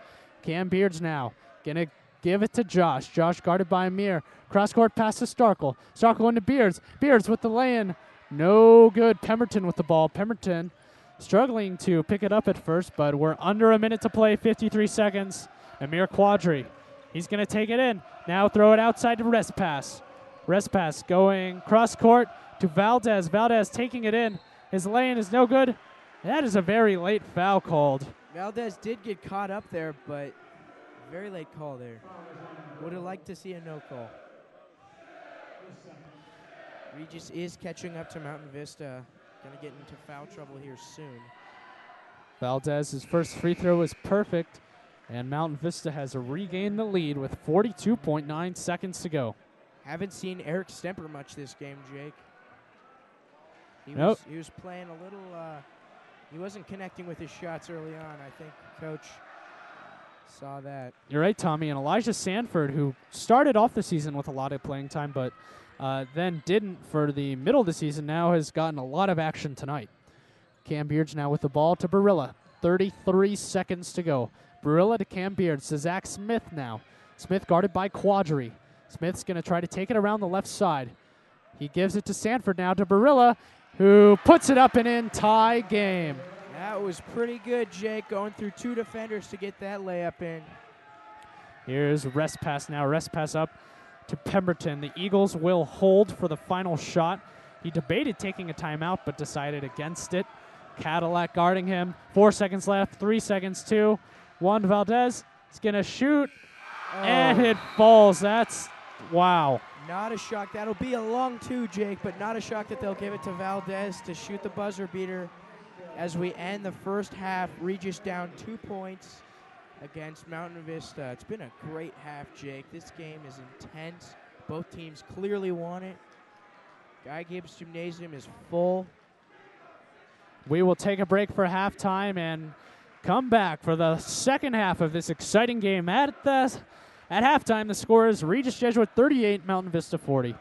Cam Beards now going to give it to Josh. Josh guarded by Amir. Cross-court pass to Starkle. Starkle into Beards. Beards with the lay-in. No good. Pemberton with the ball. Pemberton struggling to pick it up at first, but we're under a minute to play, 53 seconds. Amir Quadri. He's going to take it in. Now throw it outside to rest pass. Rest pass going cross-court to Valdez. Valdez taking it in. His lay-in is no good. That is a very late foul called. Valdez did get caught up there, but very late call there. Would have liked to see a no call. Regis is catching up to Mountain Vista. Going to get into foul trouble here soon. Valdez's first free throw is perfect, and Mountain Vista has regained the lead with 42.9 seconds to go. Haven't seen Eric Stemper much this game, Jake. He was playing a little... he wasn't connecting with his shots early on. I think Coach Saw that. You're right, Tommy. And Elijah Sanford, who started off the season with a lot of playing time, but then didn't for the middle of the season, now has gotten a lot of action tonight. Cam Beards now with the ball to Barilla. 33 seconds to go. Barilla to Cam Beards to Zach Smith now. Smith guarded by Quadri. Smith's going to try to take it around the left side. He gives it to Sanford now to Barilla, who puts it up and in. Tie game. That was pretty good, Jake, going through 2 defenders to get that layup in. Here's rest pass now. Rest pass up to Pemberton. The Eagles will hold for the final shot. He debated taking a timeout, but decided against it. Cadillac guarding him. 4 seconds left. 3 seconds, 2. 1. Valdez is going to shoot, and it falls. That's, wow. Not a shock. That'll be a long 2, Jake, but not a shock that they'll give it to Valdez to shoot the buzzer beater as we end the first half. Regis down 2 points against Mountain Vista. It's been a great half, Jake. This game is intense. Both teams clearly want it. Guy Gibbs Gymnasium is full. We will take a break for halftime and come back for the second half of this exciting game. At halftime, the score is Regis Jesuit 38, Mountain Vista 40.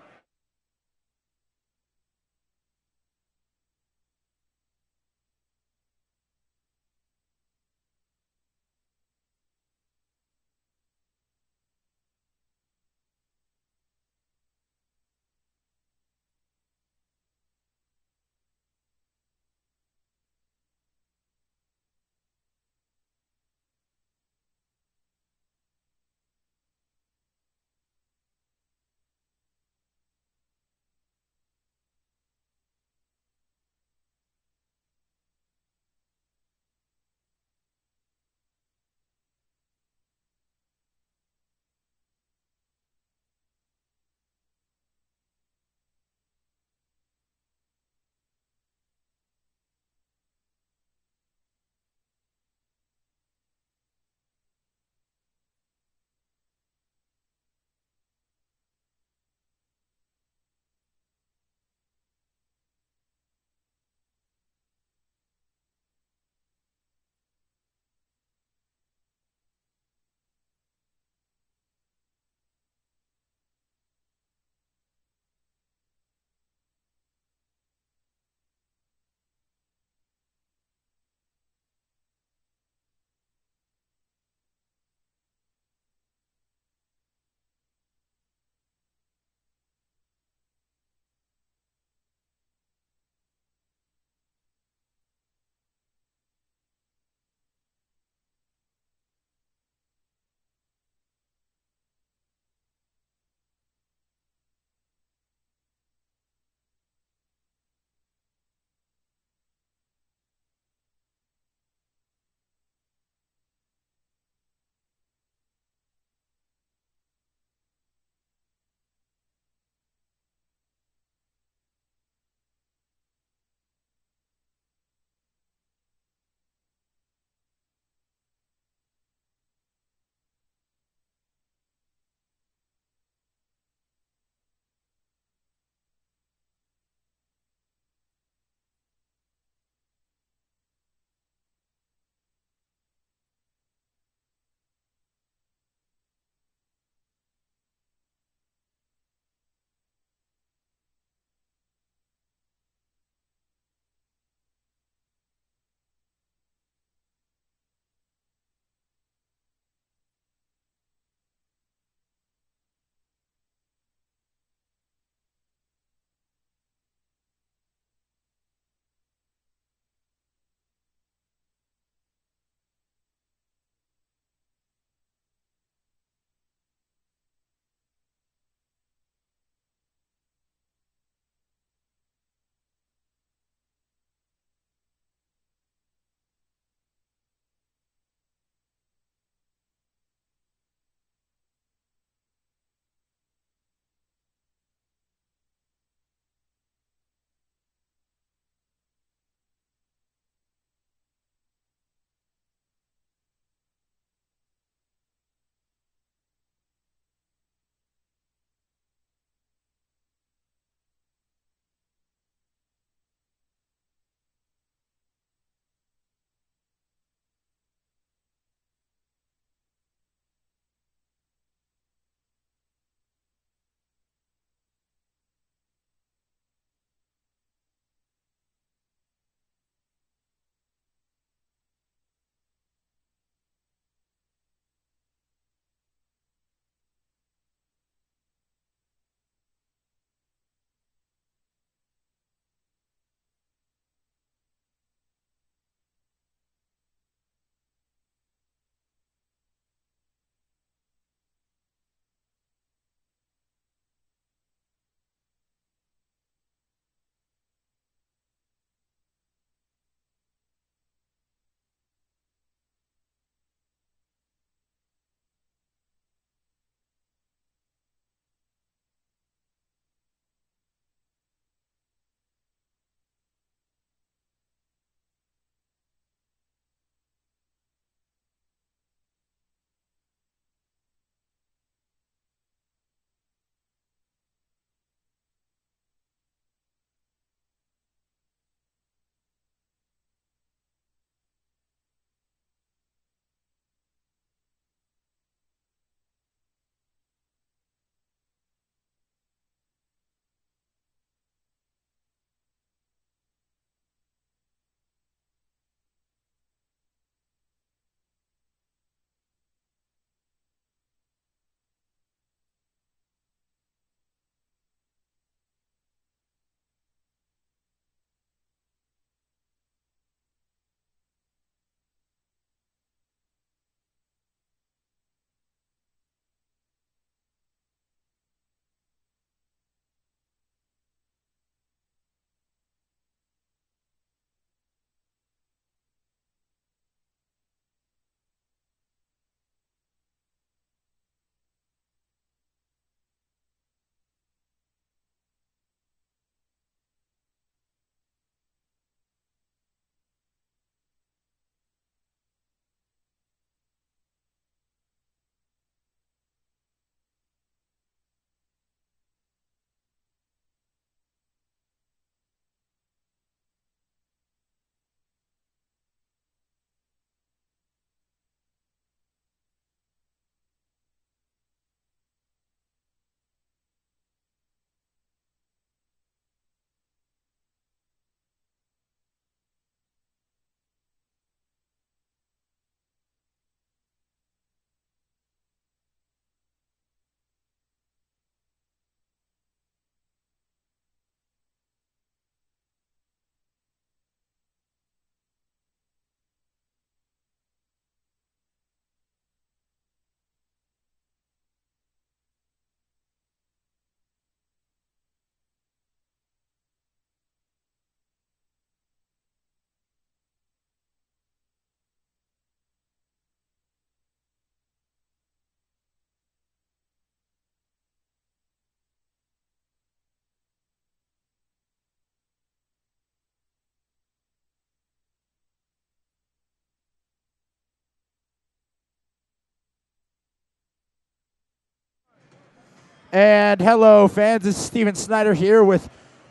And hello, fans. This is Steven Snyder here with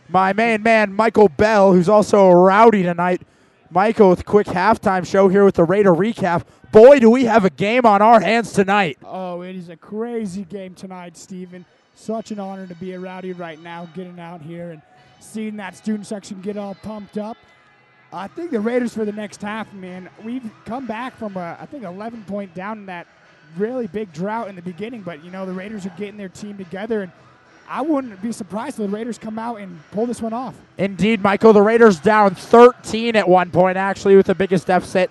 my main man, Michael Bell, who's also rowdy tonight. Michael with a quick halftime show here with the Raider recap. Boy, do we have a game on our hands tonight. Oh, it is a crazy game tonight, Steven. Such an honor to be a rowdy right now, getting out here and seeing that student section get all pumped up. I think the Raiders for the next half, man, we've come back from, I think, 11-point down in that really big drought in the beginning, but, you know, the Raiders are getting their team together, and I wouldn't be surprised if the Raiders come out and pull this one off. Indeed, Michael. The Raiders down 13 at one point, actually, with the biggest deficit,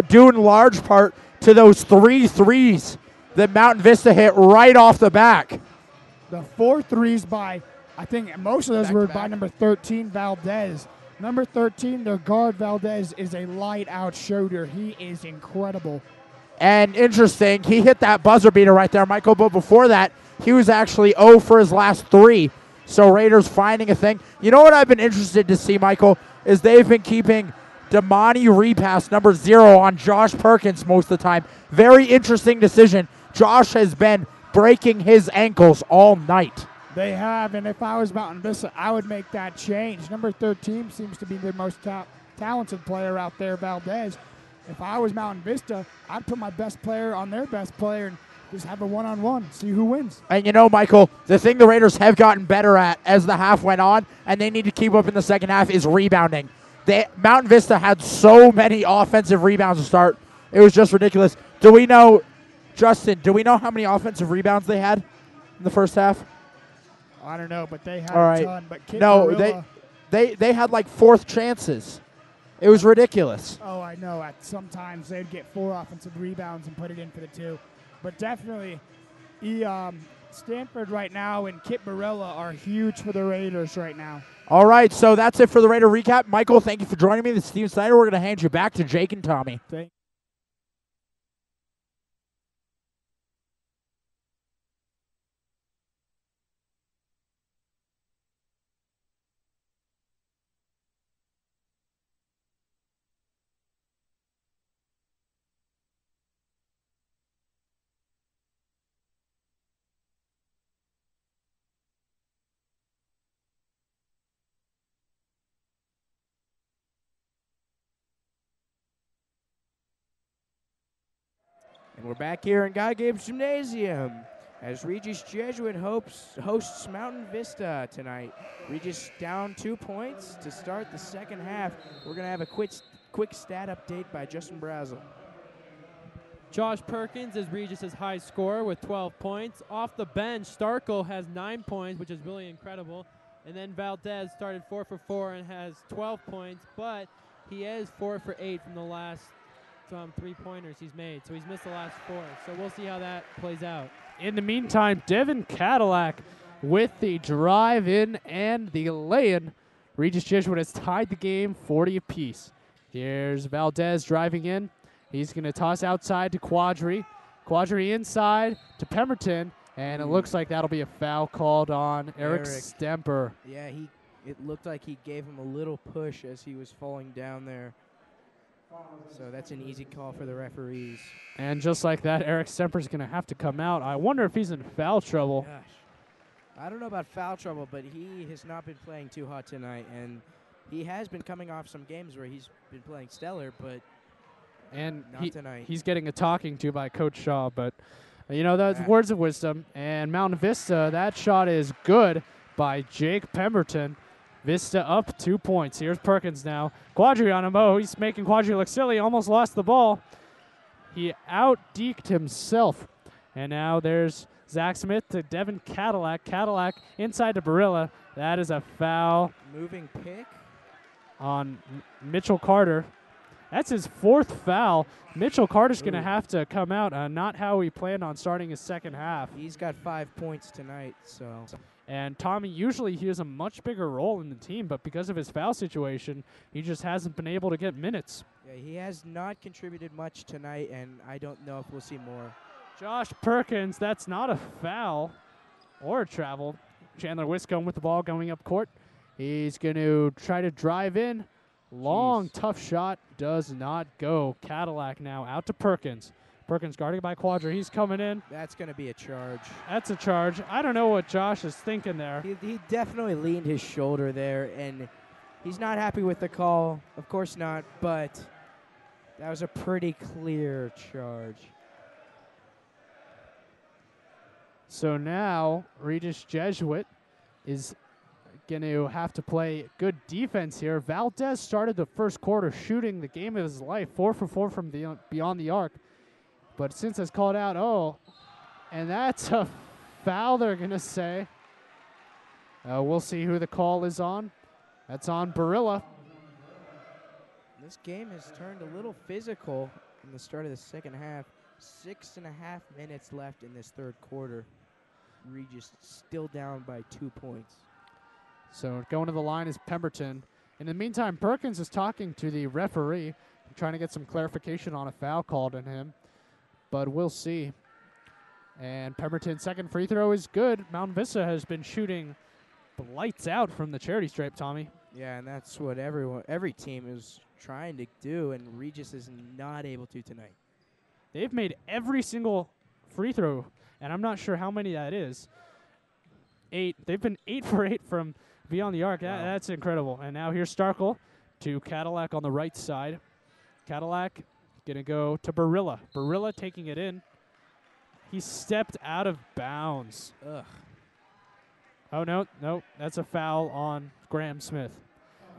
due in large part to those 3 threes that Mountain Vista hit right off the back. The 4 threes by, I think most of those were by number 13, Valdez. Number 13, their guard, Valdez, is a light-out shooter. He is incredible. And interesting, he hit that buzzer beater right there, Michael, but before that, he was actually 0 for his last 3. So Raiders finding a thing. You know what I've been interested to see, Michael, is they've been keeping Damani Repass, number 0, on Josh Perkins most of the time. Very interesting decision. Josh has been breaking his ankles all night. They have, and if I was Mountain Vista, I would make that change. Number 13 seems to be the most talented player out there, Valdez. If I was Mountain Vista, I'd put my best player on their best player and just have a one-on-one, see who wins. And you know, Michael, the thing the Raiders have gotten better at as the half went on, and they need to keep up in the second half, is rebounding. Mountain Vista had so many offensive rebounds to start. It was just ridiculous. Do we know, Justin, how many offensive rebounds they had in the first half? I don't know, but they had a ton. But they had like 4th chances. It was ridiculous. Oh, I know. Sometimes they'd get 4 offensive rebounds and put it in for the 2. But definitely, Stanford right now and Kit Barella are huge for the Raiders right now. All right, so that's it for the Raider recap. Michael, thank you for joining me. This is Steven Snyder. We're going to hand you back to Jake and Tommy. Thank And we're back here in Gibbs Gymnasium as Regis Jesuit hosts Mountain Vista tonight. Regis down 2 points to start the second half. We're going to have a quick stat update by Justin Brazel. Josh Perkins is Regis' high scorer with 12 points. Off the bench, Starkle has 9 points, which is really incredible. And then Valdez started 4 for 4 and has 12 points, but he is 4 for 8 from the last 3-pointers he's made. So he's missed the last 4. So we'll see how that plays out. In the meantime, Devin Cadillac with the drive in and the lay-in. Regis Jesuit has tied the game 40 apiece. Here's Valdez driving in. He's going to toss outside to Quadri. Quadri inside to Pemberton. And it looks like that'll be a foul called on Eric Stemper. Yeah, it looked like he gave him a little push as he was falling down there. So that's an easy call for the referees. And just like that, Eric Stemper's going to have to come out. I wonder if he's in foul trouble. Gosh. I don't know about foul trouble, but he has not been playing too hot tonight. And he has been coming off some games where he's been playing stellar, but not tonight. He's getting a talking to by Coach Shaw. But, you know, that's words of wisdom. And Mountain Vista, that shot is good by Jake Pemberton. Vista up 2 points. Here's Perkins now. Quadri on him. Oh, he's making Quadri look silly. Almost lost the ball. He out-deked himself. And now there's Zach Smith to Devin Cadillac. Cadillac inside to Barilla. That is a foul. Moving pick on Mitchell Carter. That's his 4th foul. Mitchell Carter's going to have to come out. Not how he planned on starting his second half. He's got 5 points tonight, so... And Tommy, usually he has a much bigger role in the team, but because of his foul situation, he just hasn't been able to get minutes. Yeah, he has not contributed much tonight, and I don't know if we'll see more. Josh Perkins, that's not a foul or a travel. Chandler Wiscombe with the ball going up court. He's going to try to drive in. Long, tough shot. Does not go. Cadillac now out to Perkins. Perkins guarded by Quadra. He's coming in. That's going to be a charge. That's a charge. I don't know what Josh is thinking there. He definitely leaned his shoulder there, and he's not happy with the call. Of course not, but that was a pretty clear charge. So now Regis Jesuit is going to have to play good defense here. Valdez started the first quarter shooting the game of his life, 4 for 4 from beyond the arc. But since it's called out, and that's a foul, they're going to say. We'll see who the call is on. That's on Barilla. This game has turned a little physical from the start of the second half. 6.5 minutes left in this third quarter. Regis still down by 2 points. So going to the line is Pemberton. In the meantime, Perkins is talking to the referee, trying to get some clarification on a foul called on him. But we'll see. And Pemberton's second free throw is good. Mountain Vista has been shooting lights out from the charity stripe, Tommy. Yeah, and that's what every team is trying to do, and Regis is not able to tonight. They've made every single free throw, and I'm not sure how many that is. 8. They've been 8 for 8 from beyond the arc. Wow. That's incredible. And now here's Starkle to Cadillac on the right side. Cadillac going to go to Barilla. Barilla taking it in. He stepped out of bounds. Ugh. Oh, no, that's a foul on Graham Smith.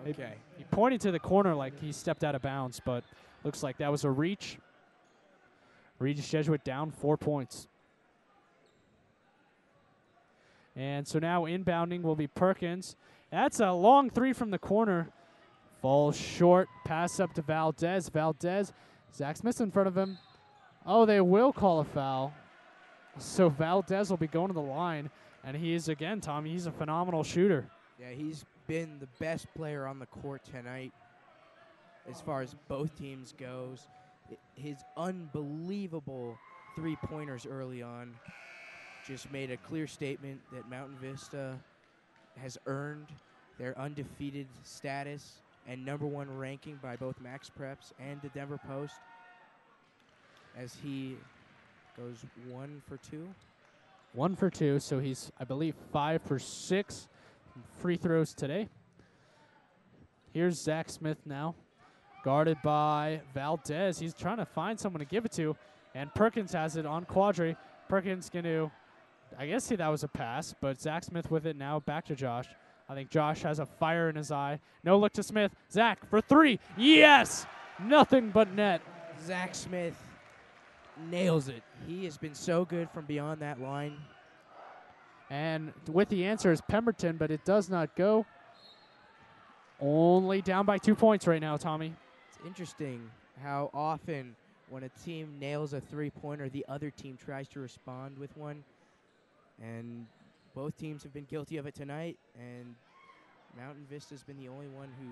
Okay. He pointed to the corner like he stepped out of bounds, but looks like that was a reach. Regis Jesuit down 4 points. And so now inbounding will be Perkins. That's a long 3 from the corner. Falls short. Pass up to Valdez. Valdez. Zach Smith's in front of him. Oh, they will call a foul. So Valdez will be going to the line. And he is, again, Tommy, he's a phenomenal shooter. Yeah, he's been the best player on the court tonight as far as both teams goes. His unbelievable three-pointers early on just made a clear statement that Mountain Vista has earned their undefeated status and #1 ranking by both Max Preps and the Denver Post, as he goes 1 for 2. 1 for 2, so he's, I believe, 5 for 6 free throws today. Here's Zach Smith now, guarded by Valdez. He's trying to find someone to give it to, and Perkins has it on Quadri. Perkins going to, I guess that was a pass, but Zach Smith with it now, back to Josh. I think Josh has a fire in his eye. No look to Smith. Zach for 3. Yes! Nothing but net. Zach Smith nails it. He has been so good from beyond that line. And with the answer is Pemberton, but it does not go. Only down by 2 points right now, Tommy. It's interesting how often when a team nails a three-pointer, the other team tries to respond with one. And both teams have been guilty of it tonight, and Mountain Vista's been the only one who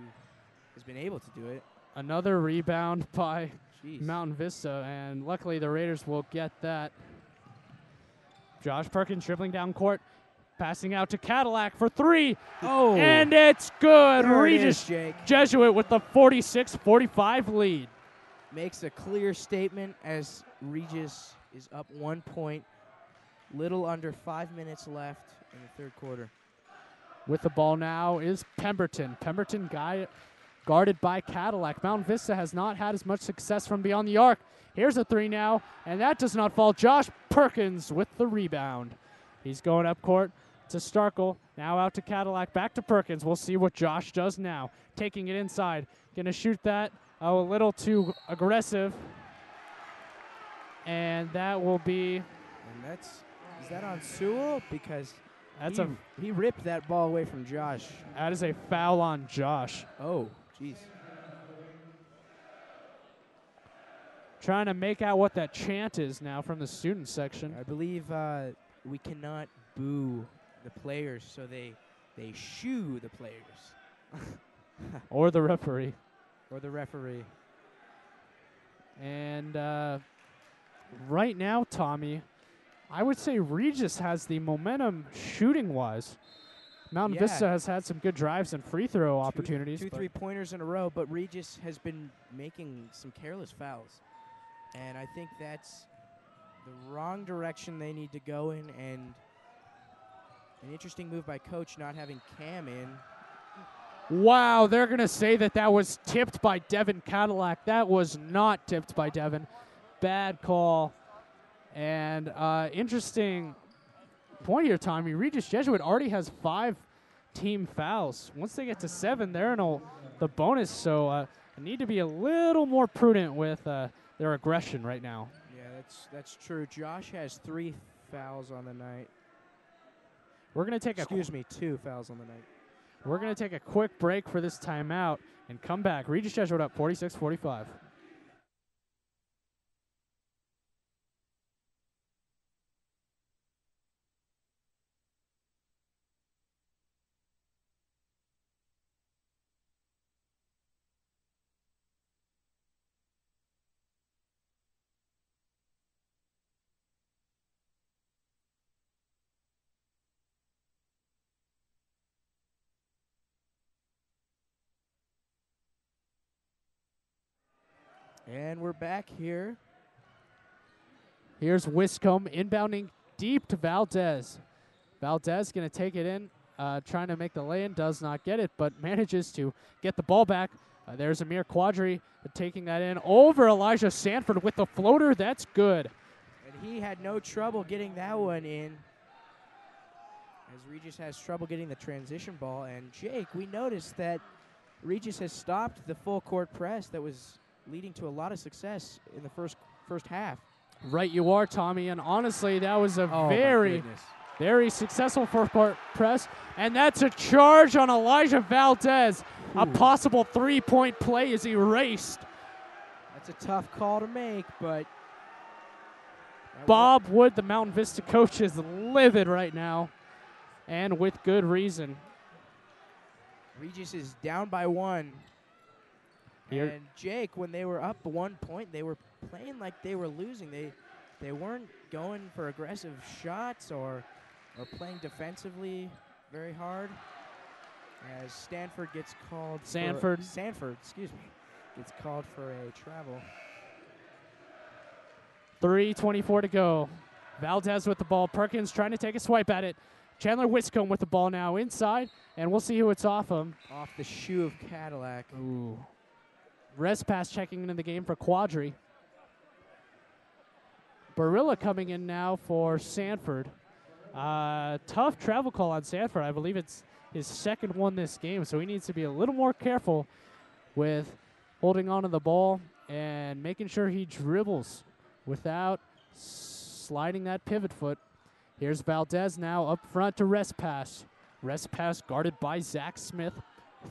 has been able to do it. Another rebound by Jeez. Mountain Vista, and luckily the Raiders will get that. Josh Perkins dribbling down court, passing out to Cadillac for 3. Oh, and it's good. there it Regis is, Jake. Jesuit with the 46-45 lead. Makes a clear statement as Regis is up 1 point. Little under 5 minutes left in the third quarter. With the ball now is Pemberton. Pemberton guarded by Cadillac. Mountain Vista has not had as much success from beyond the arc. Here's a 3 now, and that does not fall. Josh Perkins with the rebound. He's going up court to Starkle. Now out to Cadillac, back to Perkins. We'll see what Josh does now. Taking it inside. Going to shoot that. Oh, a little too aggressive. And that will be... And is that on Sewell? Because That's he ripped that ball away from Josh. That is a foul on Josh. Oh, jeez. Trying to make out what that chant is now from the student section. I believe we cannot boo the players, so they shoo the players. Or the referee. Or the referee. And right now, Tommy, I would say Regis has the momentum shooting-wise. Mountain Yeah. Vista has had some good drives and free throw opportunities. Two but 3-pointers in a row, but Regis has been making some careless fouls. And I think that's the wrong direction they need to go in, and an interesting move by Coach not having Cam in. Wow, they're going to say that that was tipped by Devin Cadillac. That was not tipped by Devin. Bad call. And interesting point here, Tommy. Regis Jesuit already has 5 team fouls. Once they get to 7, they're in the bonus, so need to be a little more prudent with their aggression right now. Yeah, that's true. Josh has 3 fouls on the night. We're going to take 2 fouls on the night. We're going to take a quick break for this timeout and come back. Regis Jesuit up 46-45. And we're back here. Here's Wiscombe inbounding deep to Valdez. Valdez going to take it in, trying to make the lay-in, does not get it, but manages to get the ball back. There's Amir Quadri taking that in over Elijah Sanford with the floater. That's good. And he had no trouble getting that one in, as Regis has trouble getting the transition ball. And Jake, we noticed that Regis has stopped the full court press that was leading to a lot of success in the first half. Right you are, Tommy, and honestly, that was a Oh, very successful four-court press, and that's a charge on Elijah Valdez. Ooh. A possible three-point play is erased. That's a tough call to make, but Bob Wood, the Mountain Vista coach, is livid right now, and with good reason. Regis is down by 1. Here. And Jake, when they were up 1 point, they were playing like they were losing. They weren't going for aggressive shots or playing defensively very hard. As Sanford gets called gets called for a travel. 3:24 to go. Valdez with the ball. Perkins trying to take a swipe at it. Chandler Wiscombe with the ball now inside, and we'll see who it's off him. Off the shoe of Cadillac. Ooh. Respass checking into the game for Quadri. Barilla coming in now for Sanford. Tough travel call on Sanford. I believe it's his second one this game, so he needs to be a little more careful with holding on to the ball and making sure he dribbles without sliding that pivot foot. Here's Valdez now up front to Respass. Respass guarded by Zach Smith.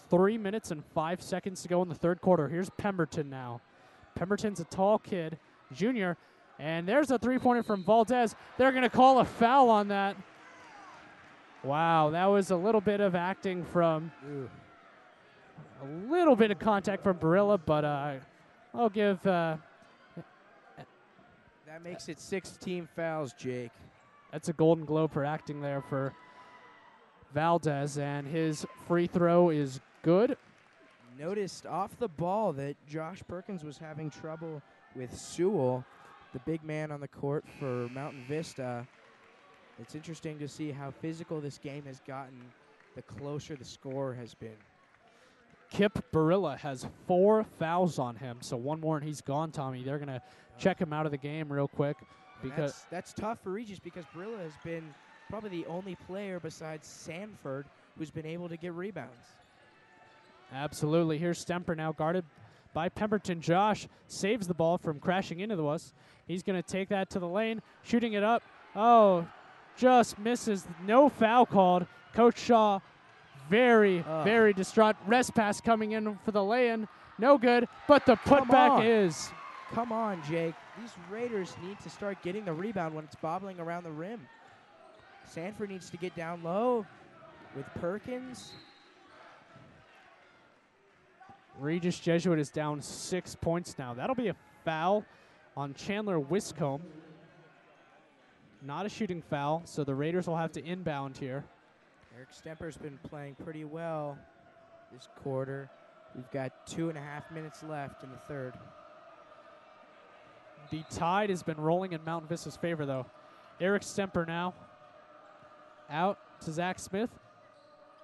3 minutes and 5 seconds to go in the third quarter. Here's Pemberton now. Pemberton's a tall kid, junior, and there's a three-pointer from Valdez. They're going to call a foul on that. Wow, that was a little bit of acting from a little bit of contact from Barilla, but I'll give that makes it 16 fouls, Jake. That's a Golden Globe for acting there for Valdez, and his free throw is good. Noticed off the ball that Josh Perkins was having trouble with Sewell, the big man on the court for Mountain Vista. It's interesting to see how physical this game has gotten the closer the score has been. Kip Barilla has 4 fouls on him, so one more and he's gone, Tommy. They're going to check him out of the game real quick. Because that's tough for Regis, because Barilla has been probably the only player besides Sanford who's been able to get rebounds. Absolutely. Here's Stemper now guarded by Pemberton. Josh saves the ball from crashing into us. He's going to take that to the lane, shooting it up. Oh, just misses. No foul called. Coach Shaw very distraught. Respass coming in for the lay-in. No good, but the putback is. Come on, Jake. These Raiders need to start getting the rebound when it's bobbling around the rim. Sanford needs to get down low with Perkins. Regis Jesuit is down 6 points now. That'll be a foul on Chandler Wiscombe. Not a shooting foul, so the Raiders will have to inbound here. Eric Stemper's been playing pretty well this quarter. We've got 2.5 minutes left in the third. The tide has been rolling in Mountain Vista's favor, though. Eric Stemper now out to Zach Smith.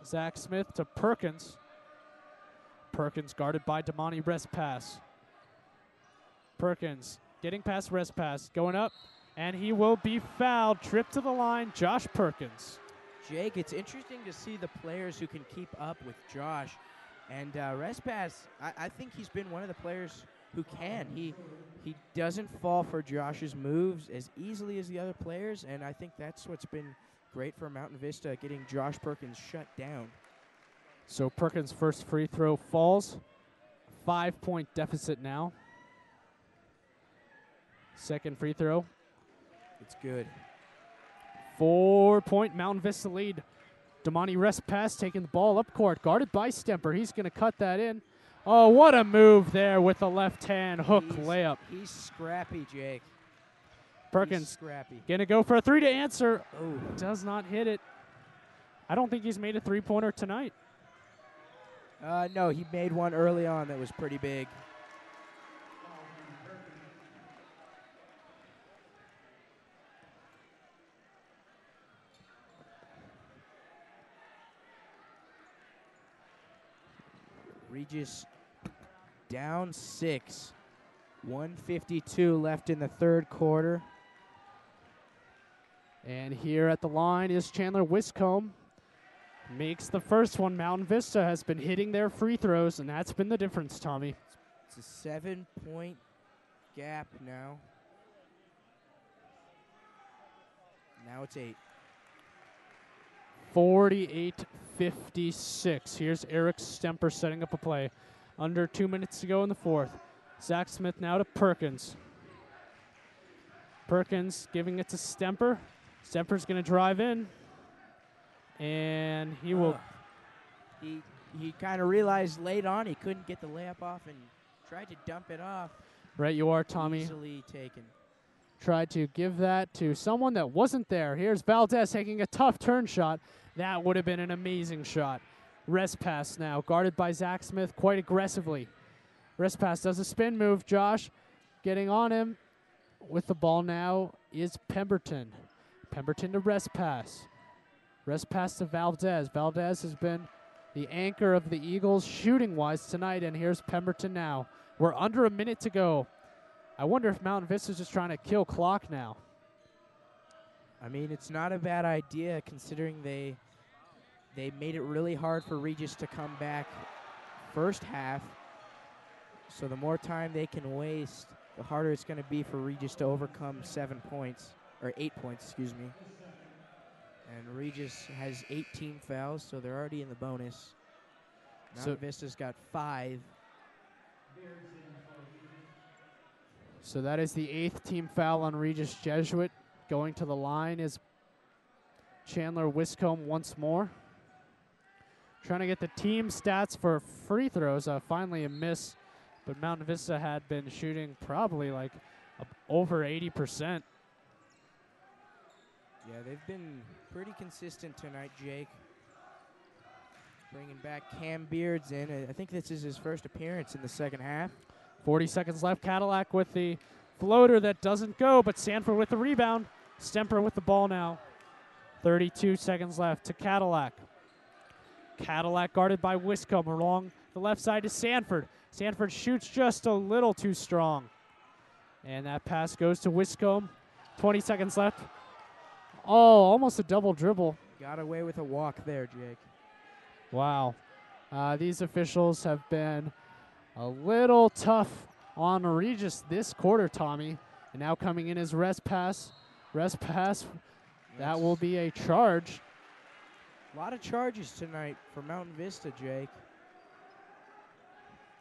Zach Smith to Perkins. Perkins guarded by Damani Respass. Perkins getting past Respass, going up, and he will be fouled. Trip to the line, Josh Perkins. Jake, it's interesting to see the players who can keep up with Josh. And Respass, I think he's been one of the players who can. He doesn't fall for Josh's moves as easily as the other players, and I think that's what's been great for Mountain Vista, getting Josh Perkins shut down. So Perkins' first free throw falls. 5-point deficit now. Second free throw. It's good. 4-point Mountain Vista lead. Damani Respass taking the ball up court, guarded by Stemper. He's going to cut that in. Oh, what a move there with the left hand hook layup. He's scrappy, Jake. Perkins scrappy. going to go for a three to answer. Oh, Does not hit it. I don't think he's made a three-pointer tonight. no, he made one early on that was pretty big. Regis down 6. 1:52 left in the third quarter. And here at the line is Chandler Wiscombe. Makes the first one. Mountain Vista has been hitting their free throws, and that's been the difference, Tommy. It's a 7-point gap now. Now it's 8. 48-56. Here's Eric Stemper setting up a play. Under 2 minutes to go in the fourth. Zach Smith now to Perkins. Perkins giving it to Stemper. Stemper's going to drive in. And he will. He kind of realized late on he couldn't get the layup off and tried to dump it off. Right you are, Tommy. Easily taken. Tried to give that to someone that wasn't there. Here's Valdez taking a tough turn shot. That would have been an amazing shot. Respass now, guarded by Zach Smith quite aggressively. Respass does a spin move. Josh getting on him with the ball now is Pemberton. Pemberton to Respass. Respass to Valdez. Valdez has been the anchor of the Eagles shooting-wise tonight, and here's Pemberton now. We're under a minute to go. I wonder if Mountain Vista's just trying to kill clock now. I mean, it's not a bad idea considering they made it really hard for Regis to come back first half. So the more time they can waste, the harder it's going to be for Regis to overcome 7 points, or 8 points, excuse me. And Regis has 18 fouls, so they're already in the bonus. Mountain Vista's got 5. So that is the 8th team foul on Regis Jesuit. Going to the line is Chandler Wiscombe once more. Trying to get the team stats for free throws. Finally a miss, but Mountain Vista had been shooting probably like over 80%. Yeah, they've been pretty consistent tonight, Jake. Bringing back Cam Beards in. I think this is his first appearance in the second half. 40 seconds left. Cadillac with the floater that doesn't go, but Sanford with the rebound. Stemper with the ball now. 32 seconds left to Cadillac. Cadillac guarded by Wiscombe along the left side to Sanford. Sanford shoots just a little too strong. And that pass goes to Wiscombe. 20 seconds left. Oh, almost a double dribble. Got away with a walk there, Jake. Wow. These officials have been a little tough on Regis this quarter, Tommy. And now coming in is Respass. Respass, that will be a charge. A lot of charges tonight for Mountain Vista, Jake.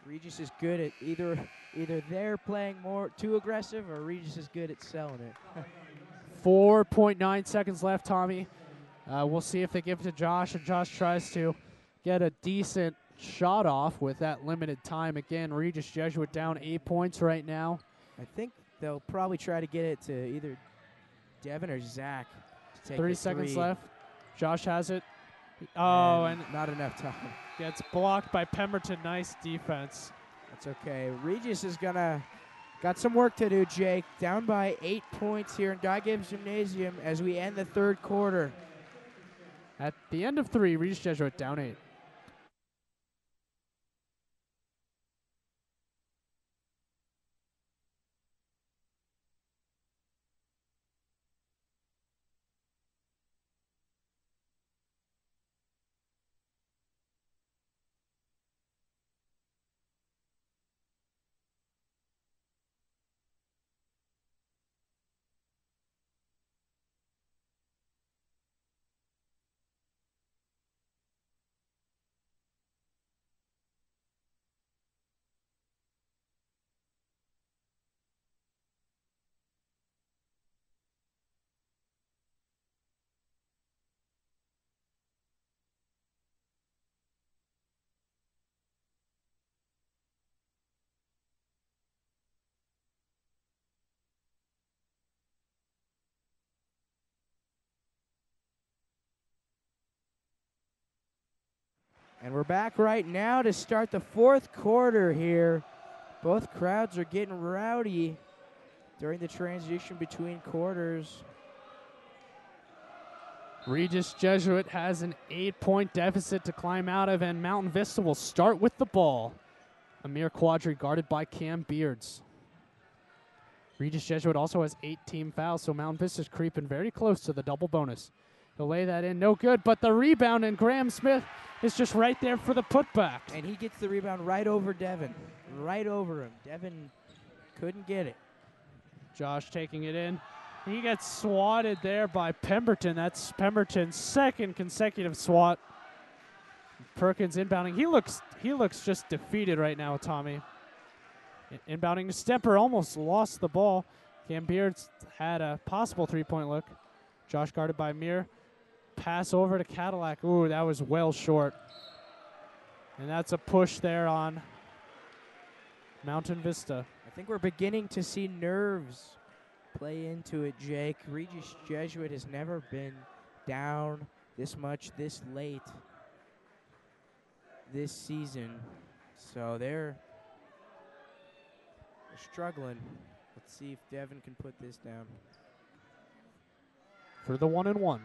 Regis is good at either they're playing more too aggressive or Regis is good at selling it. 4.9 seconds left, Tommy. We'll see if they give it to Josh, and Josh tries to get a decent shot off with that limited time. Again, Regis Jesuit down 8 points right now. I think they'll probably try to get it to either Devin or Zach. To take 3 the seconds three. left. Josh has it. Oh, and not enough time. gets blocked by Pemberton. Nice defense. That's okay. Regis is gonna Got some work to do, Jake. Down by 8 points here in Gibbs Gymnasium as we end the third quarter. At the end of 3, Regis Jesuit down 8. And we're back right now to start the fourth quarter here. Both crowds are getting rowdy during the transition between quarters. Regis Jesuit has an 8-point deficit to climb out of, and Mountain Vista will start with the ball. Amir Quadri guarded by Cam Beards. Regis Jesuit also has 8 team fouls, so Mountain Vista's creeping very close to the double bonus. He'll lay that in, no good, but the rebound, and Graham Smith is just right there for the putback. And he gets the rebound right over Devin. Right over him. Devin couldn't get it. Josh taking it in. He gets swatted there by Pemberton. That's Pemberton's second consecutive swat. Perkins inbounding. He looks just defeated right now, Tommy. Inbounding to Stemper, almost lost the ball. Cam Beards had a possible 3-point look. Josh guarded by Mir. Pass over to Cadillac. Ooh, that was well short. And that's a push there on Mountain Vista. I think we're beginning to see nerves play into it, Jake. Regis Jesuit has never been down this much this late this season. So they're struggling. Let's see if Devin can put this down. For the 1-and-1.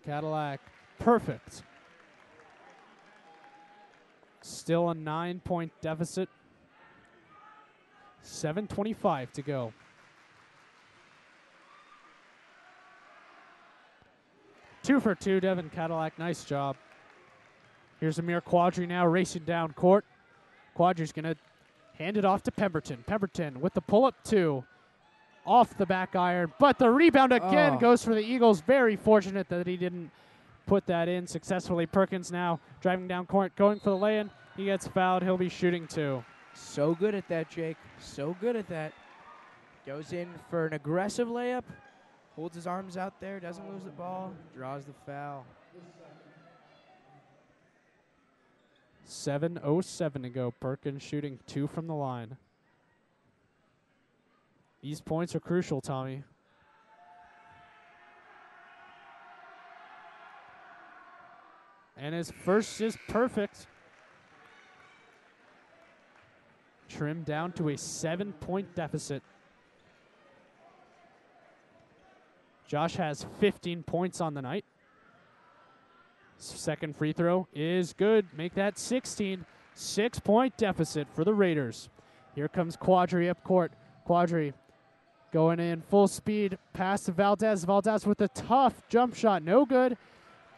Cadillac, perfect. Still a 9-point deficit. 7:25 to go. Two for two, Devin Cadillac, nice job. Here's Amir Quadri now racing down court. Quadri's gonna hand it off to Pemberton. Pemberton with the pull-up 2. Off the back iron, but the rebound again goes for the Eagles. Very fortunate that he didn't put that in successfully. Perkins now driving down court, going for the lay-in. He gets fouled. He'll be shooting 2. So good at that, Jake. So good at that. Goes in for an aggressive layup. Holds his arms out there, doesn't lose the ball, draws the foul. 7:07 to go. Perkins shooting 2 from the line. These points are crucial, Tommy. And his first is perfect. Trimmed down to a 7-point deficit. Josh has 15 points on the night. Second free throw is good. Make that 16. 6-point deficit for the Raiders. Here comes Quadri up court. Quadri going in full speed. Pass to Valdez. Valdez with a tough jump shot. No good.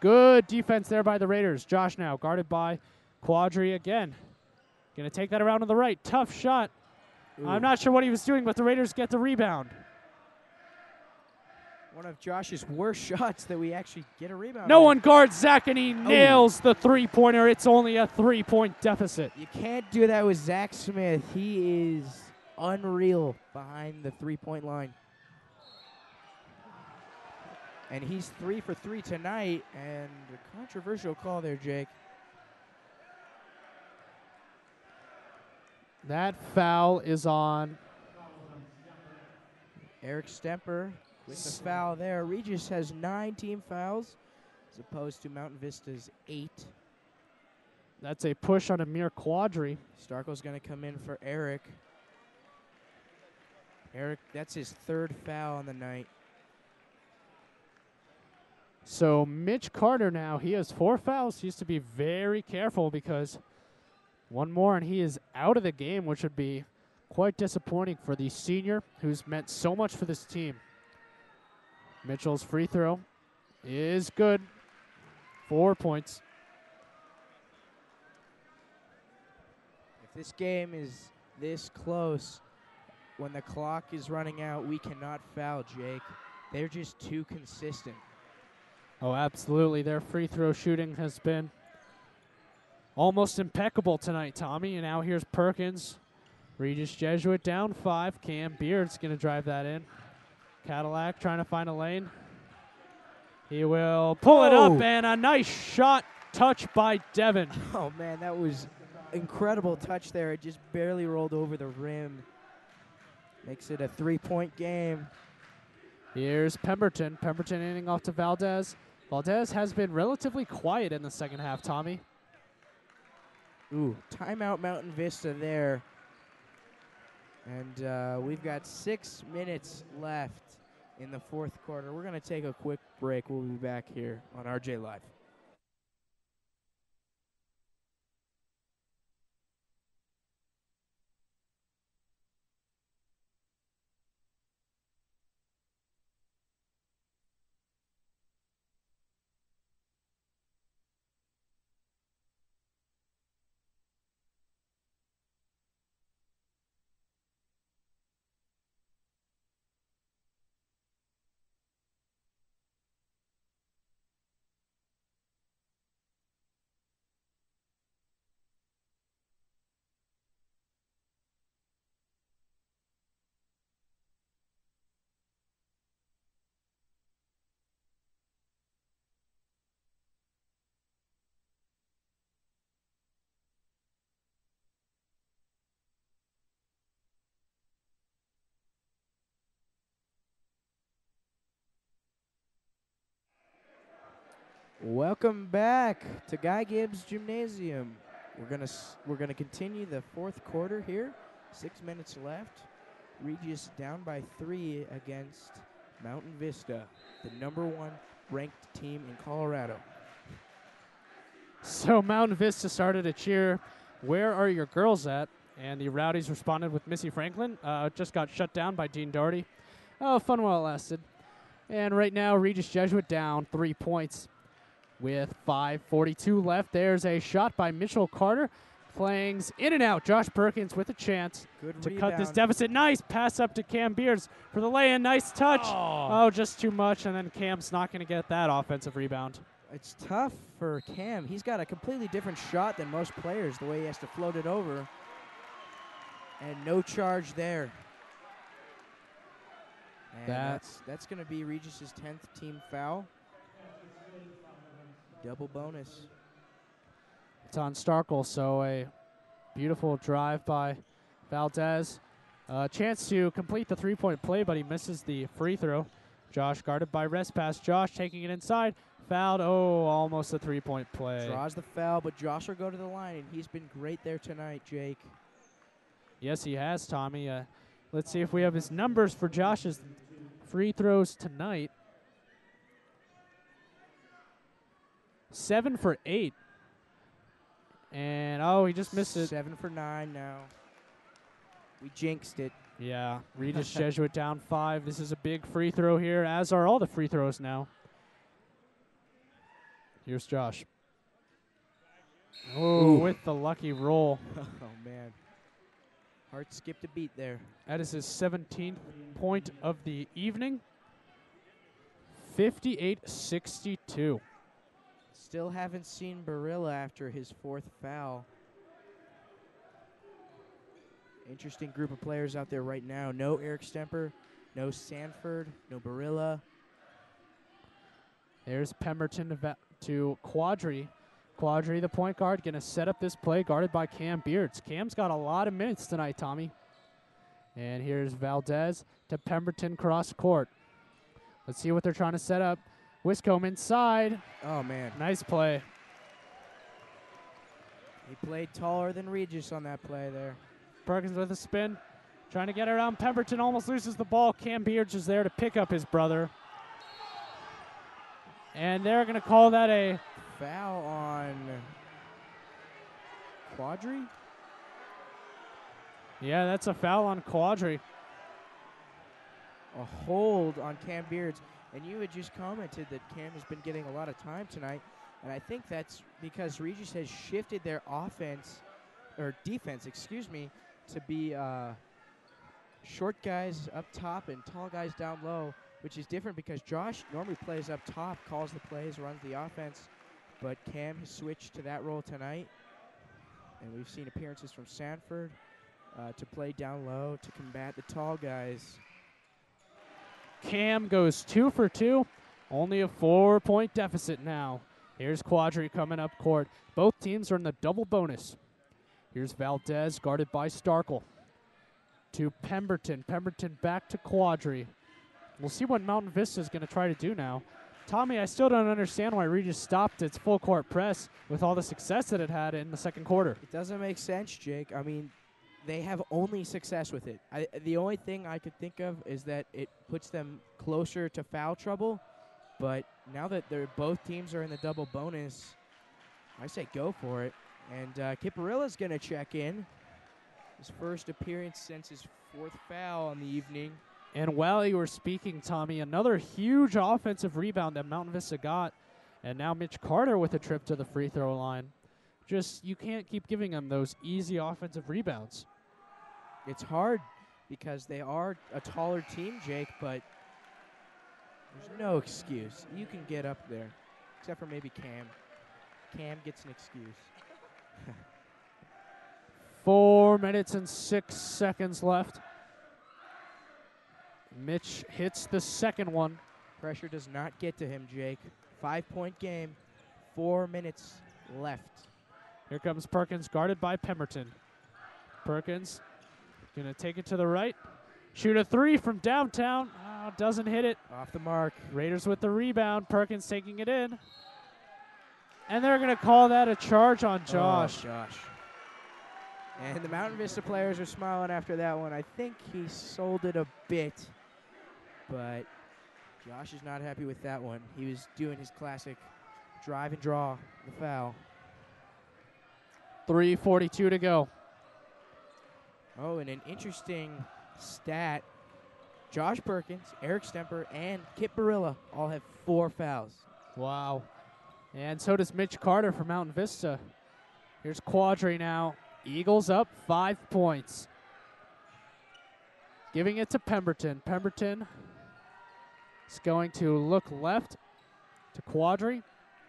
Good defense there by the Raiders. Josh now guarded by Quadri again. Going to take that around to the right. Tough shot. Ooh. I'm not sure what he was doing, but the Raiders get the rebound. One of Josh's worst shots that we actually get a rebound. No one guards Zach, and he nails the three-pointer. It's only a 3-point deficit. You can't do that with Zach Smith. He is unreal behind the 3-point line. And he's 3 for 3 tonight, and a controversial call there, Jake. That foul is on Eric Stemper with the foul there. Regis has 9 team fouls as opposed to Mountain Vista's 8. That's a push on Amir Quadri. Starkel's going to come in for Eric. Eric, that's his third foul on the night. So Mitch Carter now, he has 4 fouls. He has to be very careful because one more and he is out of the game, which would be quite disappointing for the senior who's meant so much for this team. Mitchell's free throw is good. 4 points. If this game is this close, when the clock is running out, we cannot foul, Jake. They're just too consistent. Oh, absolutely. Their free throw shooting has been almost impeccable tonight, Tommy. And now here's Perkins. Regis Jesuit down 5. Cam Beard's going to drive that in. Cadillac trying to find a lane. He will pull it up, and a nice shot touch by Devin. Oh, man, that was incredible touch there. It just barely rolled over the rim. Makes it a 3-point game. Here's Pemberton. Pemberton handing off to Valdez. Valdez has been relatively quiet in the second half, Tommy. Ooh, timeout Mountain Vista there. And we've got 6 minutes left in the fourth quarter. We're going to take a quick break. We'll be back here on RJ Live. Welcome back to Guy Gibbs Gymnasium. We're gonna continue the fourth quarter here. 6 minutes left. Regis down by 3 against Mountain Vista, the #1 ranked team in Colorado. So Mountain Vista started a cheer, "Where are your girls at?" And the Rowdies responded with Missy Franklin. Just got shut down by Dean Doherty. Oh, fun while it lasted. And right now, Regis Jesuit down 3 points. With 5:42 left, there's a shot by Mitchell Carter. Flings in and out. Josh Perkins with a chance to cut this deficit. Nice pass up to Cam Beards for the lay-in. Nice touch. Oh, just too much, and then Cam's not going to get that offensive rebound. It's tough for Cam. He's got a completely different shot than most players, the way he has to float it over. And no charge there. And that's going to be Regis's 10th team foul. Double bonus. It's on Starkle, so a beautiful drive by Valdez. Chance to complete the three-point play, but he misses the free throw. Josh guarded by rest pass. Josh taking it inside. Fouled. Oh, almost a three-point play. Draws the foul, but Josh will go to the line, and he's been great there tonight, Jake. Yes, he has, Tommy. Let's see if we have his numbers for Josh's free throws tonight. 7 for 8. And, oh, he just missed it. 7 for 9 now. We jinxed it. Yeah, Regis Jesuit down 5. This is a big free throw here, as are all the free throws now. Here's Josh. Oh, with the lucky roll. Oh, man. Heart skipped a beat there. That is his 17th point of the evening. 58-62. Still haven't seen Barilla after his 4th foul. Interesting group of players out there right now. No Eric Stemper, no Sanford, no Barilla. There's Pemberton to Quadri. Quadri, the point guard, going to set up this play, guarded by Cam Beards. Cam's got a lot of minutes tonight, Tommy. And here's Valdez to Pemberton cross court. Let's see what they're trying to set up. Wiscombe inside. Oh, man. Nice play. He played taller than Regis on that play there. Perkins with a spin. Trying to get around Pemberton, almost loses the ball. Cam Beards is there to pick up his brother. And they're going to call that a foul on Quadri. Yeah, that's a foul on Quadri. A hold on Cam Beards. And you had just commented that Cam has been getting a lot of time tonight. And I think that's because Regis has shifted their defense, to be short guys up top and tall guys down low, which is different because Josh normally plays up top, calls the plays, runs the offense. But Cam has switched to that role tonight. And we've seen appearances from Sanford to play down low to combat the tall guys. Cam goes 2 for 2. Only a 4-point deficit now. Here's Quadri coming up court. Both teams are in the double bonus. Here's Valdez guarded by Starkle. To Pemberton. Pemberton back to Quadri. We'll see what Mountain Vista is going to try to do now. Tommy, I still don't understand why Regis stopped its full court press with all the success that it had in the second quarter. It doesn't make sense, Jake. I mean, they have only success with it. The only thing I could think of is that it puts them closer to foul trouble. But now that both teams are in the double bonus, I say go for it. And Kiparilla's going to check in. His first appearance since his fourth foul on the evening. And while you were speaking, Tommy, another huge offensive rebound that Mountain Vista got. And now Mitch Carter with a trip to the free throw line. Just, you can't keep giving them those easy offensive rebounds. It's hard because they are a taller team, Jake, but there's no excuse. You can get up there, except for maybe Cam. Cam gets an excuse. 4 minutes and 6 seconds left. Mitch hits the second one. Pressure does not get to him, Jake. 5-point game, 4 minutes left. Here comes Perkins, guarded by Pemberton. Perkins gonna take it to the right. Shoot a three from downtown. Oh, doesn't hit it. Off the mark. Raiders with the rebound. Perkins taking it in. And they're gonna call that a charge on Josh. Oh, Josh. And the Mountain Vista players are smiling after that one. I think he sold it a bit, but Josh is not happy with that one. He was doing his classic drive and draw, the foul. 3:42 to go. Oh, and an interesting stat. Josh Perkins, Eric Stemper, and Kip Barilla all have 4 fouls. Wow. And so does Mitch Carter from Mountain Vista. Here's Quadri now. Eagles up 5 points. Giving it to Pemberton. Pemberton is going to look left to Quadri.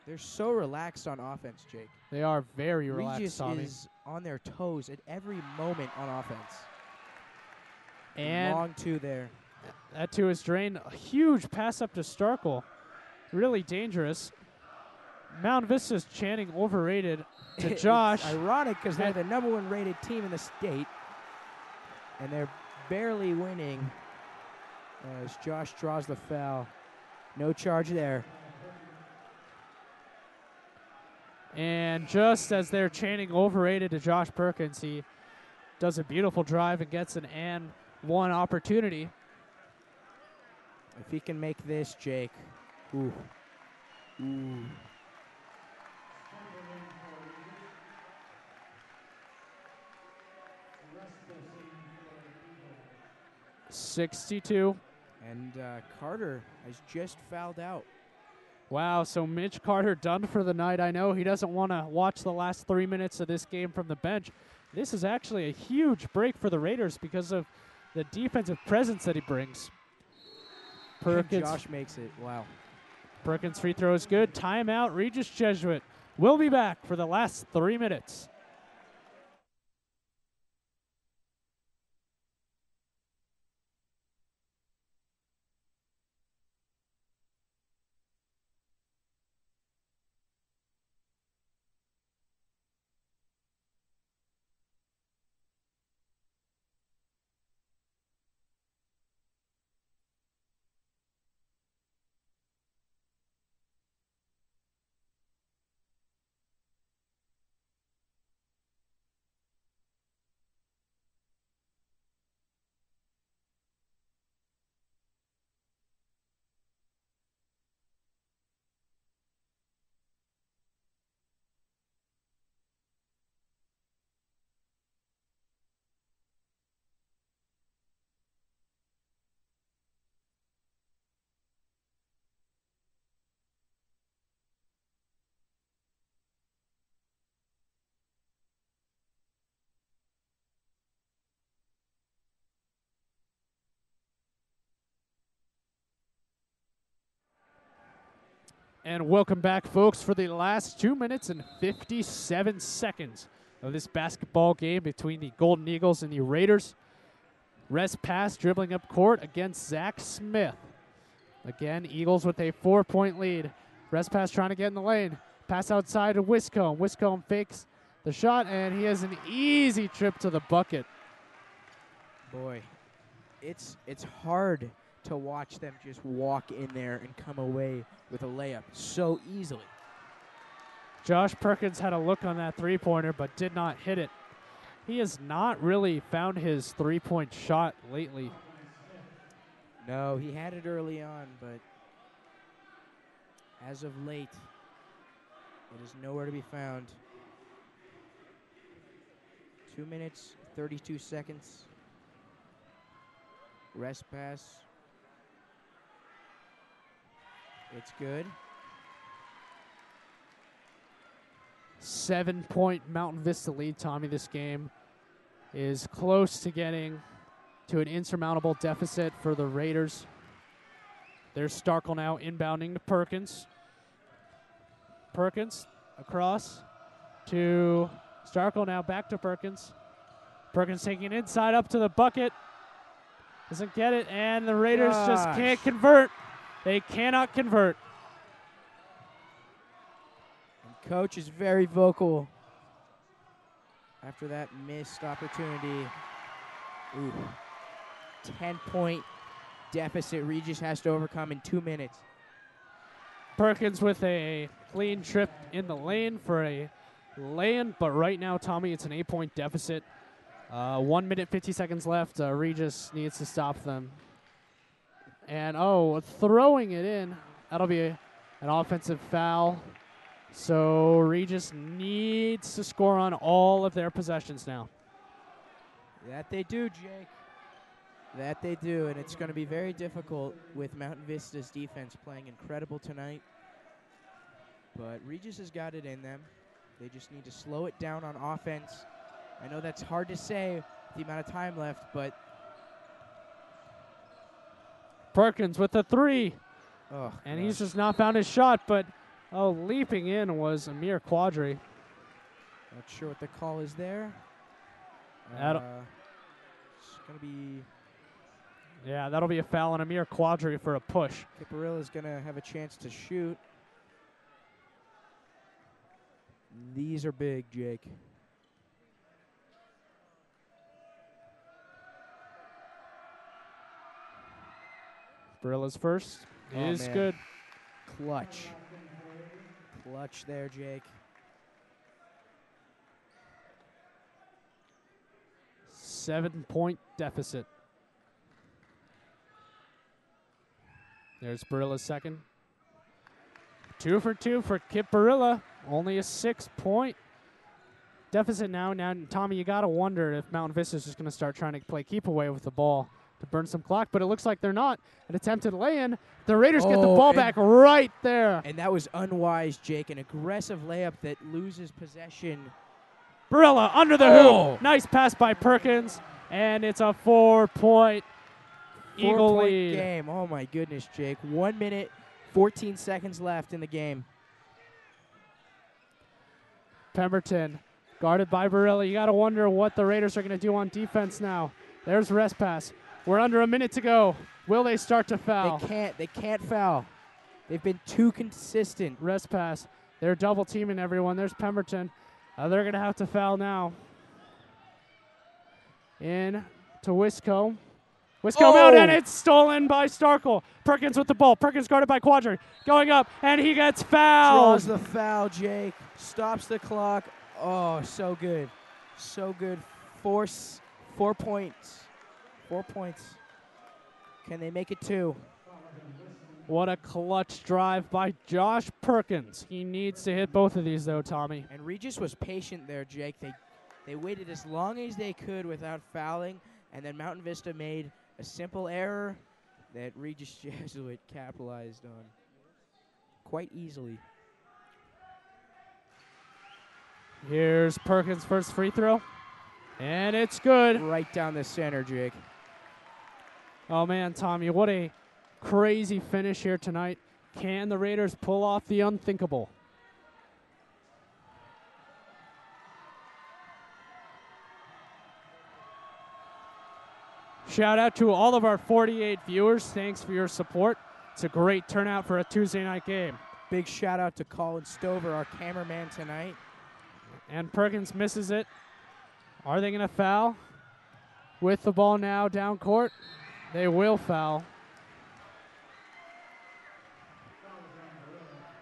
They're so relaxed on offense, Jake. They are very relaxed, Regis Tommy. is on their toes at every moment on offense. And long two there. That to his drain. A huge pass up to Starkle. Really dangerous. Mount Vista's chanting overrated to Josh. It's ironic because they're the #1 rated team in the state. And they're barely winning as Josh draws the foul. No charge there. And just as they're chanting overrated to Josh Perkins, he does a beautiful drive and gets an and one opportunity. If he can make this, Jake. Ooh. Ooh. .62. And Carter has just fouled out. Wow, so Mitch Carter done for the night. I know he doesn't want to watch the last 3 minutes of this game from the bench. This is actually a huge break for the Raiders because of the defensive presence that he brings. Perkins. Josh makes it. Wow. Perkins' free throw is good. Timeout, Regis Jesuit. We'll be back for the last 3 minutes. And welcome back, folks, for the last 2 minutes and 57 seconds of this basketball game between the Golden Eagles and the Raiders. Rest pass dribbling up court against Zach Smith. Again, Eagles with a 4-point lead. Rest pass trying to get in the lane. Pass outside to Wiscombe. Wiscombe fakes the shot, and he has an easy trip to the bucket. Boy, it's hard to watch them just walk in there and come away with a layup so easily. Josh Perkins had a look on that three-pointer but did not hit it. He has not really found his three-point shot lately. No, he had it early on, but as of late, it is nowhere to be found. 2 minutes, 32 seconds. Rest pass. It's good. 7-point Mountain Vista lead, Tommy. This game is close to getting to an insurmountable deficit for the Raiders. There's Starkle now inbounding to Perkins. Perkins across to Starkle, now back to Perkins. Perkins taking it inside up to the bucket. Doesn't get it, and the Raiders just can't convert. They cannot convert. And coach is very vocal after that missed opportunity. Ooh. 10-point deficit Regis has to overcome in 2 minutes. Perkins with a clean trip in the lane for a lay-in, but right now, Tommy, it's an 8-point deficit. 1 minute, 50 seconds left. Regis needs to stop them. And, throwing it in. That'll be an offensive foul. So Regis needs to score on all of their possessions now. That they do, Jake. That they do, and it's going to be very difficult with Mountain Vista's defense playing incredible tonight. But Regis has got it in them. They just need to slow it down on offense. I know that's hard to say with the amount of time left, but Perkins with the three. Oh, and gosh. he's just not found his shot, but leaping in was Amir Quadri. Not sure what the call is there. It's going to be... Yeah, that'll be a foul on Amir Quadri for a push. Kiparilla's going to have a chance to shoot. These are big, Jake. Barilla's first is man. good. Clutch. Clutch there, Jake. 7-point deficit. There's Barilla's second. 2 for 2 for Kip Barilla. Only a 6-point deficit now. Now, Tommy, you got to wonder if Mountain Vista is just going to start trying to play keep away with the ball to burn some clock, but it looks like they're not. An attempted lay-in. The Raiders get the ball back right there. And that was unwise, Jake. An aggressive layup that loses possession. Barilla under the hoop. Nice pass by Perkins, and it's a 4-point Eagle lead. Game. Oh, my goodness, Jake. 1 minute, 14 seconds left in the game. Pemberton guarded by Barilla. You got to wonder what the Raiders are going to do on defense now. There's rest pass. We're under a minute to go. Will they start to foul? They can't foul. They've been too consistent. Rest pass. They're double teaming everyone. There's Pemberton. They're going to have to foul now. In to Wiscombe. Wiscombe out, and it's stolen by Starkle. Perkins with the ball. Perkins guarded by Quadri. Going up, and he gets fouled. Draws the foul, Jake. Stops the clock. Oh, so good. So good. 4 points. 4 points. Can they make it 2? What a clutch drive by Josh Perkins. He needs to hit both of these, though, Tommy. And Regis was patient there, Jake. They waited as long as they could without fouling, and then Mountain Vista made a simple error that Regis Jesuit capitalized on quite easily. Here's Perkins' first free throw, and it's good. Right down the center, Jake. Oh, man, Tommy, what a crazy finish here tonight. Can the Raiders pull off the unthinkable? Shout out to all of our 48 viewers. Thanks for your support. It's a great turnout for a Tuesday night game. Big shout out to Colin Stover, our cameraman tonight. And Perkins misses it. Are they going to foul? With the ball now down court, they will foul.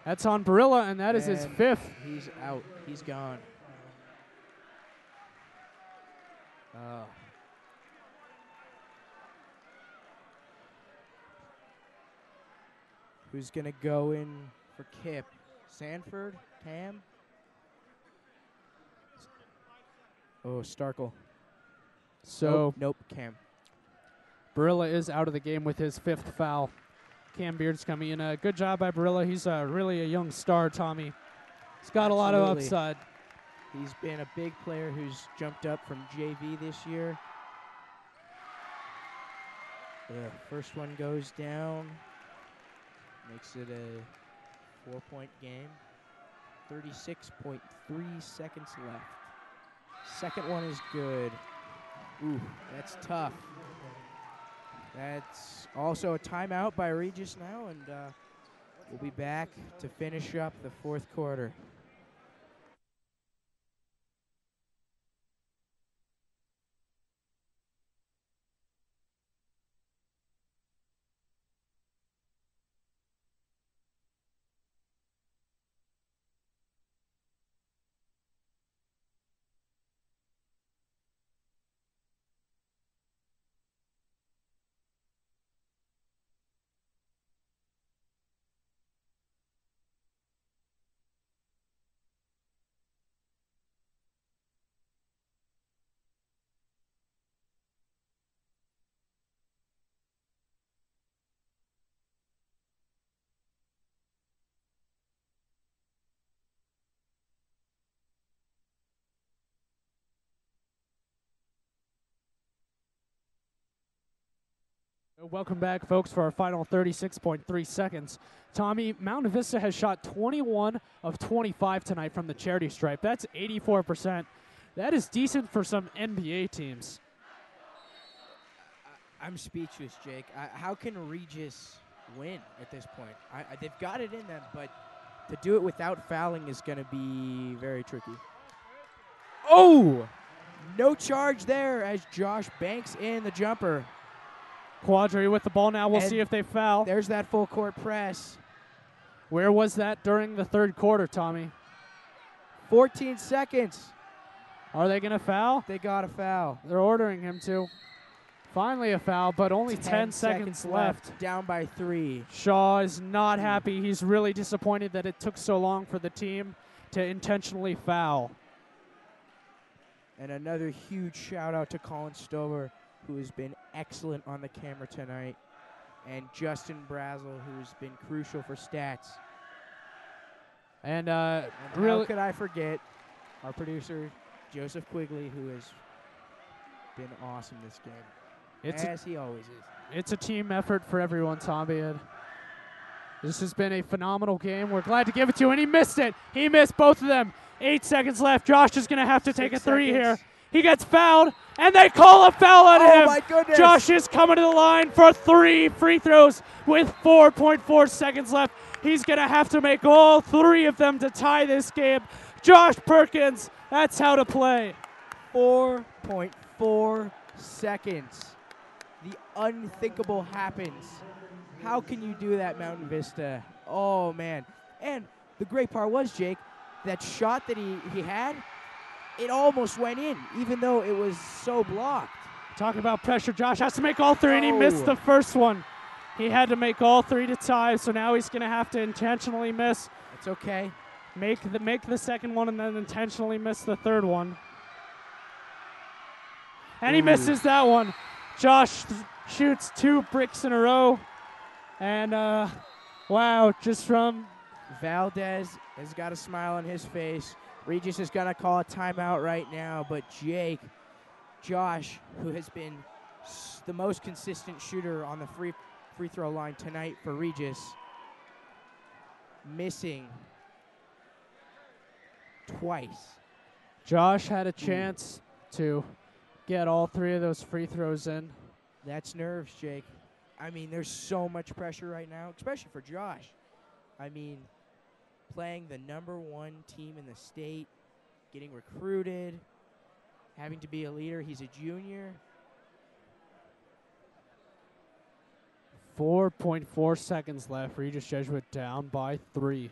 That's on Barilla, and that is his 5th. He's out. He's gone. Who's going to go in for Kip? Sanford? Cam? Oh, Starkle. So nope, Cam. Barilla is out of the game with his 5th foul. Cam Beard's coming in. Good job by Barilla. He's really a young star, Tommy. He's got a lot of upside. He's been a big player who's jumped up from JV this year. The first one goes down. Makes it a 4-point game. 36.3 seconds left. Second one is good. Ooh, that's tough. That's also a timeout by Regis now, and we'll be back to finish up the 4th quarter. Welcome back, folks, for our final 36.3 seconds. Tommy, Mountain Vista has shot 21 of 25 tonight from the charity stripe. That's 84%. That is decent for some NBA teams. I'm speechless, Jake. How can Regis win at this point? They've got it in them, but to do it without fouling is going to be very tricky. Oh! No charge there as Josh banks in the jumper. Quadri with the ball now. We'll see if they foul. There's that full court press. Where was that during the 3rd quarter, Tommy? 14 seconds. Are they going to foul? They got a foul. They're ordering him to. Finally a foul, but only 10 seconds left. Down by 3. Shaw is not happy. He's really disappointed that it took so long for the team to intentionally foul. And another huge shout out to Colin Stover, who has been excellent on the camera tonight, and Justin Brazel, who's been crucial for stats. And how could I forget our producer, Joseph Quigley, who has been awesome this game, as he always is. It's a team effort for everyone, Tommy. This has been a phenomenal game. We're glad to give it to him, and he missed it. He missed both of them. 8 seconds left. Josh is going to have to take a 3 here. He gets fouled, and they call a foul on him. My goodness. Josh is coming to the line for 3 free throws with 4.4 seconds left. He's going to have to make all 3 of them to tie this game. Josh Perkins, that's how to play. 4.4 seconds. The unthinkable happens. How can you do that, Mountain Vista? Oh, man. And the great part was, Jake, that shot that he had, it almost went in, even though it was so blocked. Talking about pressure, Josh has to make all 3, and he missed the first one. He had to make all 3 to tie, so now he's going to have to intentionally miss. It's okay. Make the second one and then intentionally miss the 3rd one. And he misses that one. Josh shoots 2 bricks in a row. And, wow, just from... Valdez has got a smile on his face. Regis is going to call a timeout right now, but Josh, who has been the most consistent shooter on the free throw line tonight for Regis, missing twice. Josh had a chance to get all 3 of those free throws in. That's nerves, Jake. I mean, there's so much pressure right now, especially for Josh. I mean, playing the #1 team in the state, getting recruited, having to be a leader. He's a junior. 4.4 seconds left. Regis Jesuit down by 3.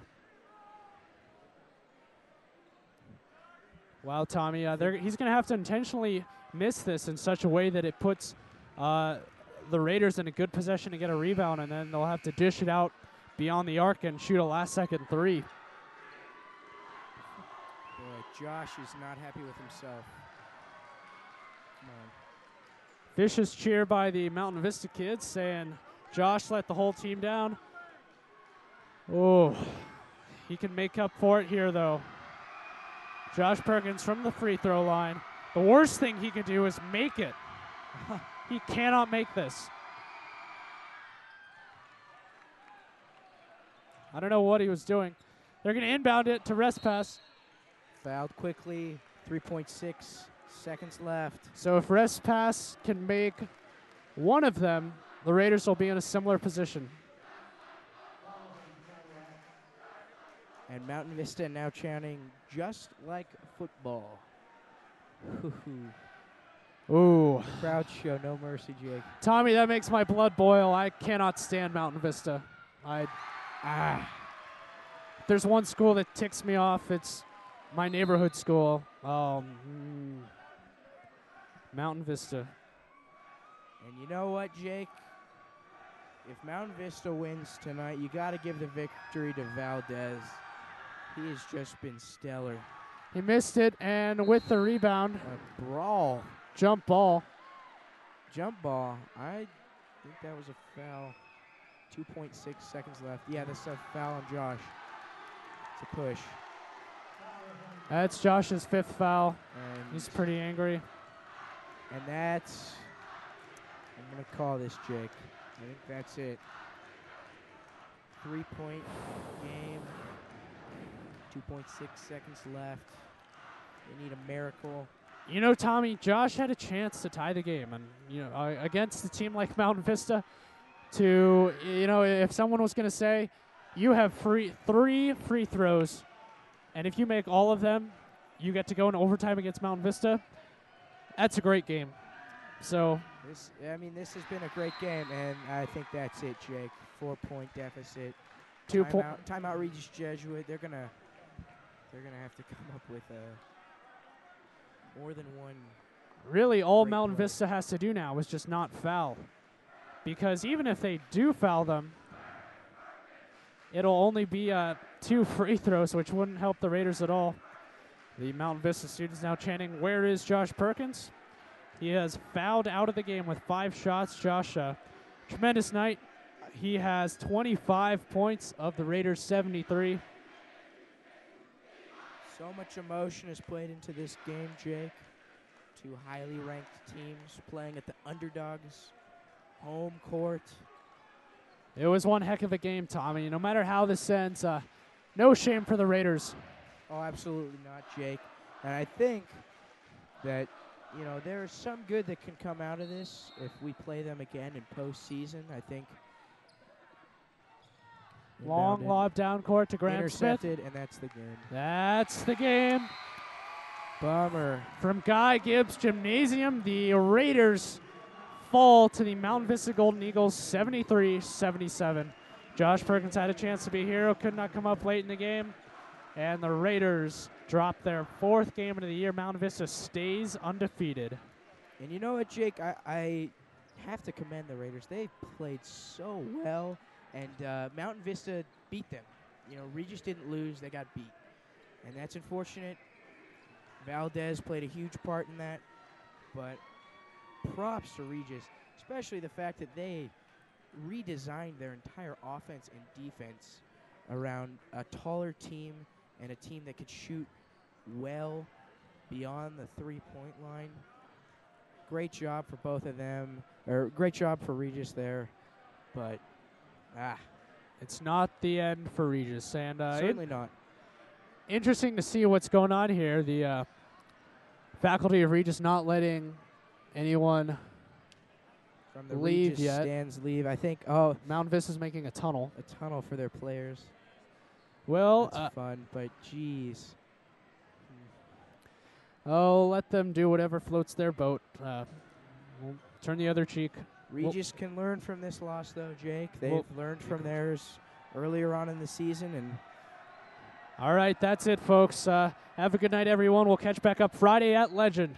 Wow, Tommy, he's going to have to intentionally miss this in such a way that it puts the Raiders in a good possession to get a rebound, and then they'll have to dish it out beyond the arc and shoot a last-second 3. Boy, Josh is not happy with himself. Come on. Vicious cheer by the Mountain Vista kids saying Josh let the whole team down. Oh, he can make up for it here, though. Josh Perkins from the free throw line. The worst thing he could do is make it. He cannot make this. I don't know what he was doing. They're going to inbound it to rest pass. Fouled quickly. 3.6 seconds left. So if rest pass can make one of them, the Raiders will be in a similar position. And Mountain Vista now chanting, just like football. Ooh. Crowd show no mercy, Jake. Tommy, that makes my blood boil. I cannot stand Mountain Vista. If there's one school that ticks me off, it's my neighborhood school. Mountain Vista. And you know what, Jake? If Mountain Vista wins tonight, you got to give the victory to Valdez. He has just been stellar. He missed it, and with the rebound, A brawl. jump ball. Jump ball. I think that was a foul. 2.6 seconds left. Yeah, that's a foul on Josh. It's a push. That's Josh's 5th foul. And He's pretty angry. And that's, I'm going to call this, Jake. I think that's it. 3-point game. 2.6 seconds left. They need a miracle. You know, Tommy, Josh had a chance to tie the game. And, you know, against a team like Mountain Vista, if someone was going to say, you have 3 free throws, and if you make all of them, you get to go in overtime against Mountain Vista, that's a great game. So This has been a great game, and I think that's it, Jake. 4-point deficit. 2 points. Timeout Regis Jesuit. They're gonna have to come up with more than one. Really, all Great Mountain play. Vista has to do now is just not foul. Because even if they do foul them, it'll only be 2 free throws, which wouldn't help the Raiders at all. The Mountain Vista students now chanting, "Where is Josh Perkins?" He has fouled out of the game with 5 shots. Josh, tremendous night. He has 25 points of the Raiders' 73. So much emotion is played into this game, Jake. 2 highly ranked teams playing at the underdogs' home court. It was one heck of a game, Tommy. No matter how this ends, no shame for the Raiders. Oh, absolutely not, Jake. And I think that, there's some good that can come out of this if we play them again in postseason. I think. Long lob down court to Graham Smith. Intercepted, and that's the game. That's the game. Bummer. From Guy Gibbs Gymnasium, the Raiders fall to the Mountain Vista Golden Eagles 73-77. Josh Perkins had a chance to be a hero, could not come up late in the game. And the Raiders drop their 4th game of the year. Mountain Vista stays undefeated. And you know what, Jake? I have to commend the Raiders. They played so well, and Mountain Vista beat them. Regis didn't lose. They got beat. And that's unfortunate. Valdez played a huge part in that. But props to Regis, especially the fact that they redesigned their entire offense and defense around a taller team and a team that could shoot well beyond the 3-point line. Great job for both of them, or great job for Regis there, but it's not the end for Regis. And Certainly not. interesting to see what's going on here. The faculty of Regis not letting anyone From the leave Regis yet. stands leave. I think, Mount Vista's making a tunnel. a tunnel for their players. Well, That's fun, but geez. let them do whatever floats their boat. We'll turn the other cheek. Regis can learn from this loss, though, Jake. They've learned from theirs earlier on in the season. And All right, that's it, folks. Have a good night, everyone. We'll catch back up Friday at Legend.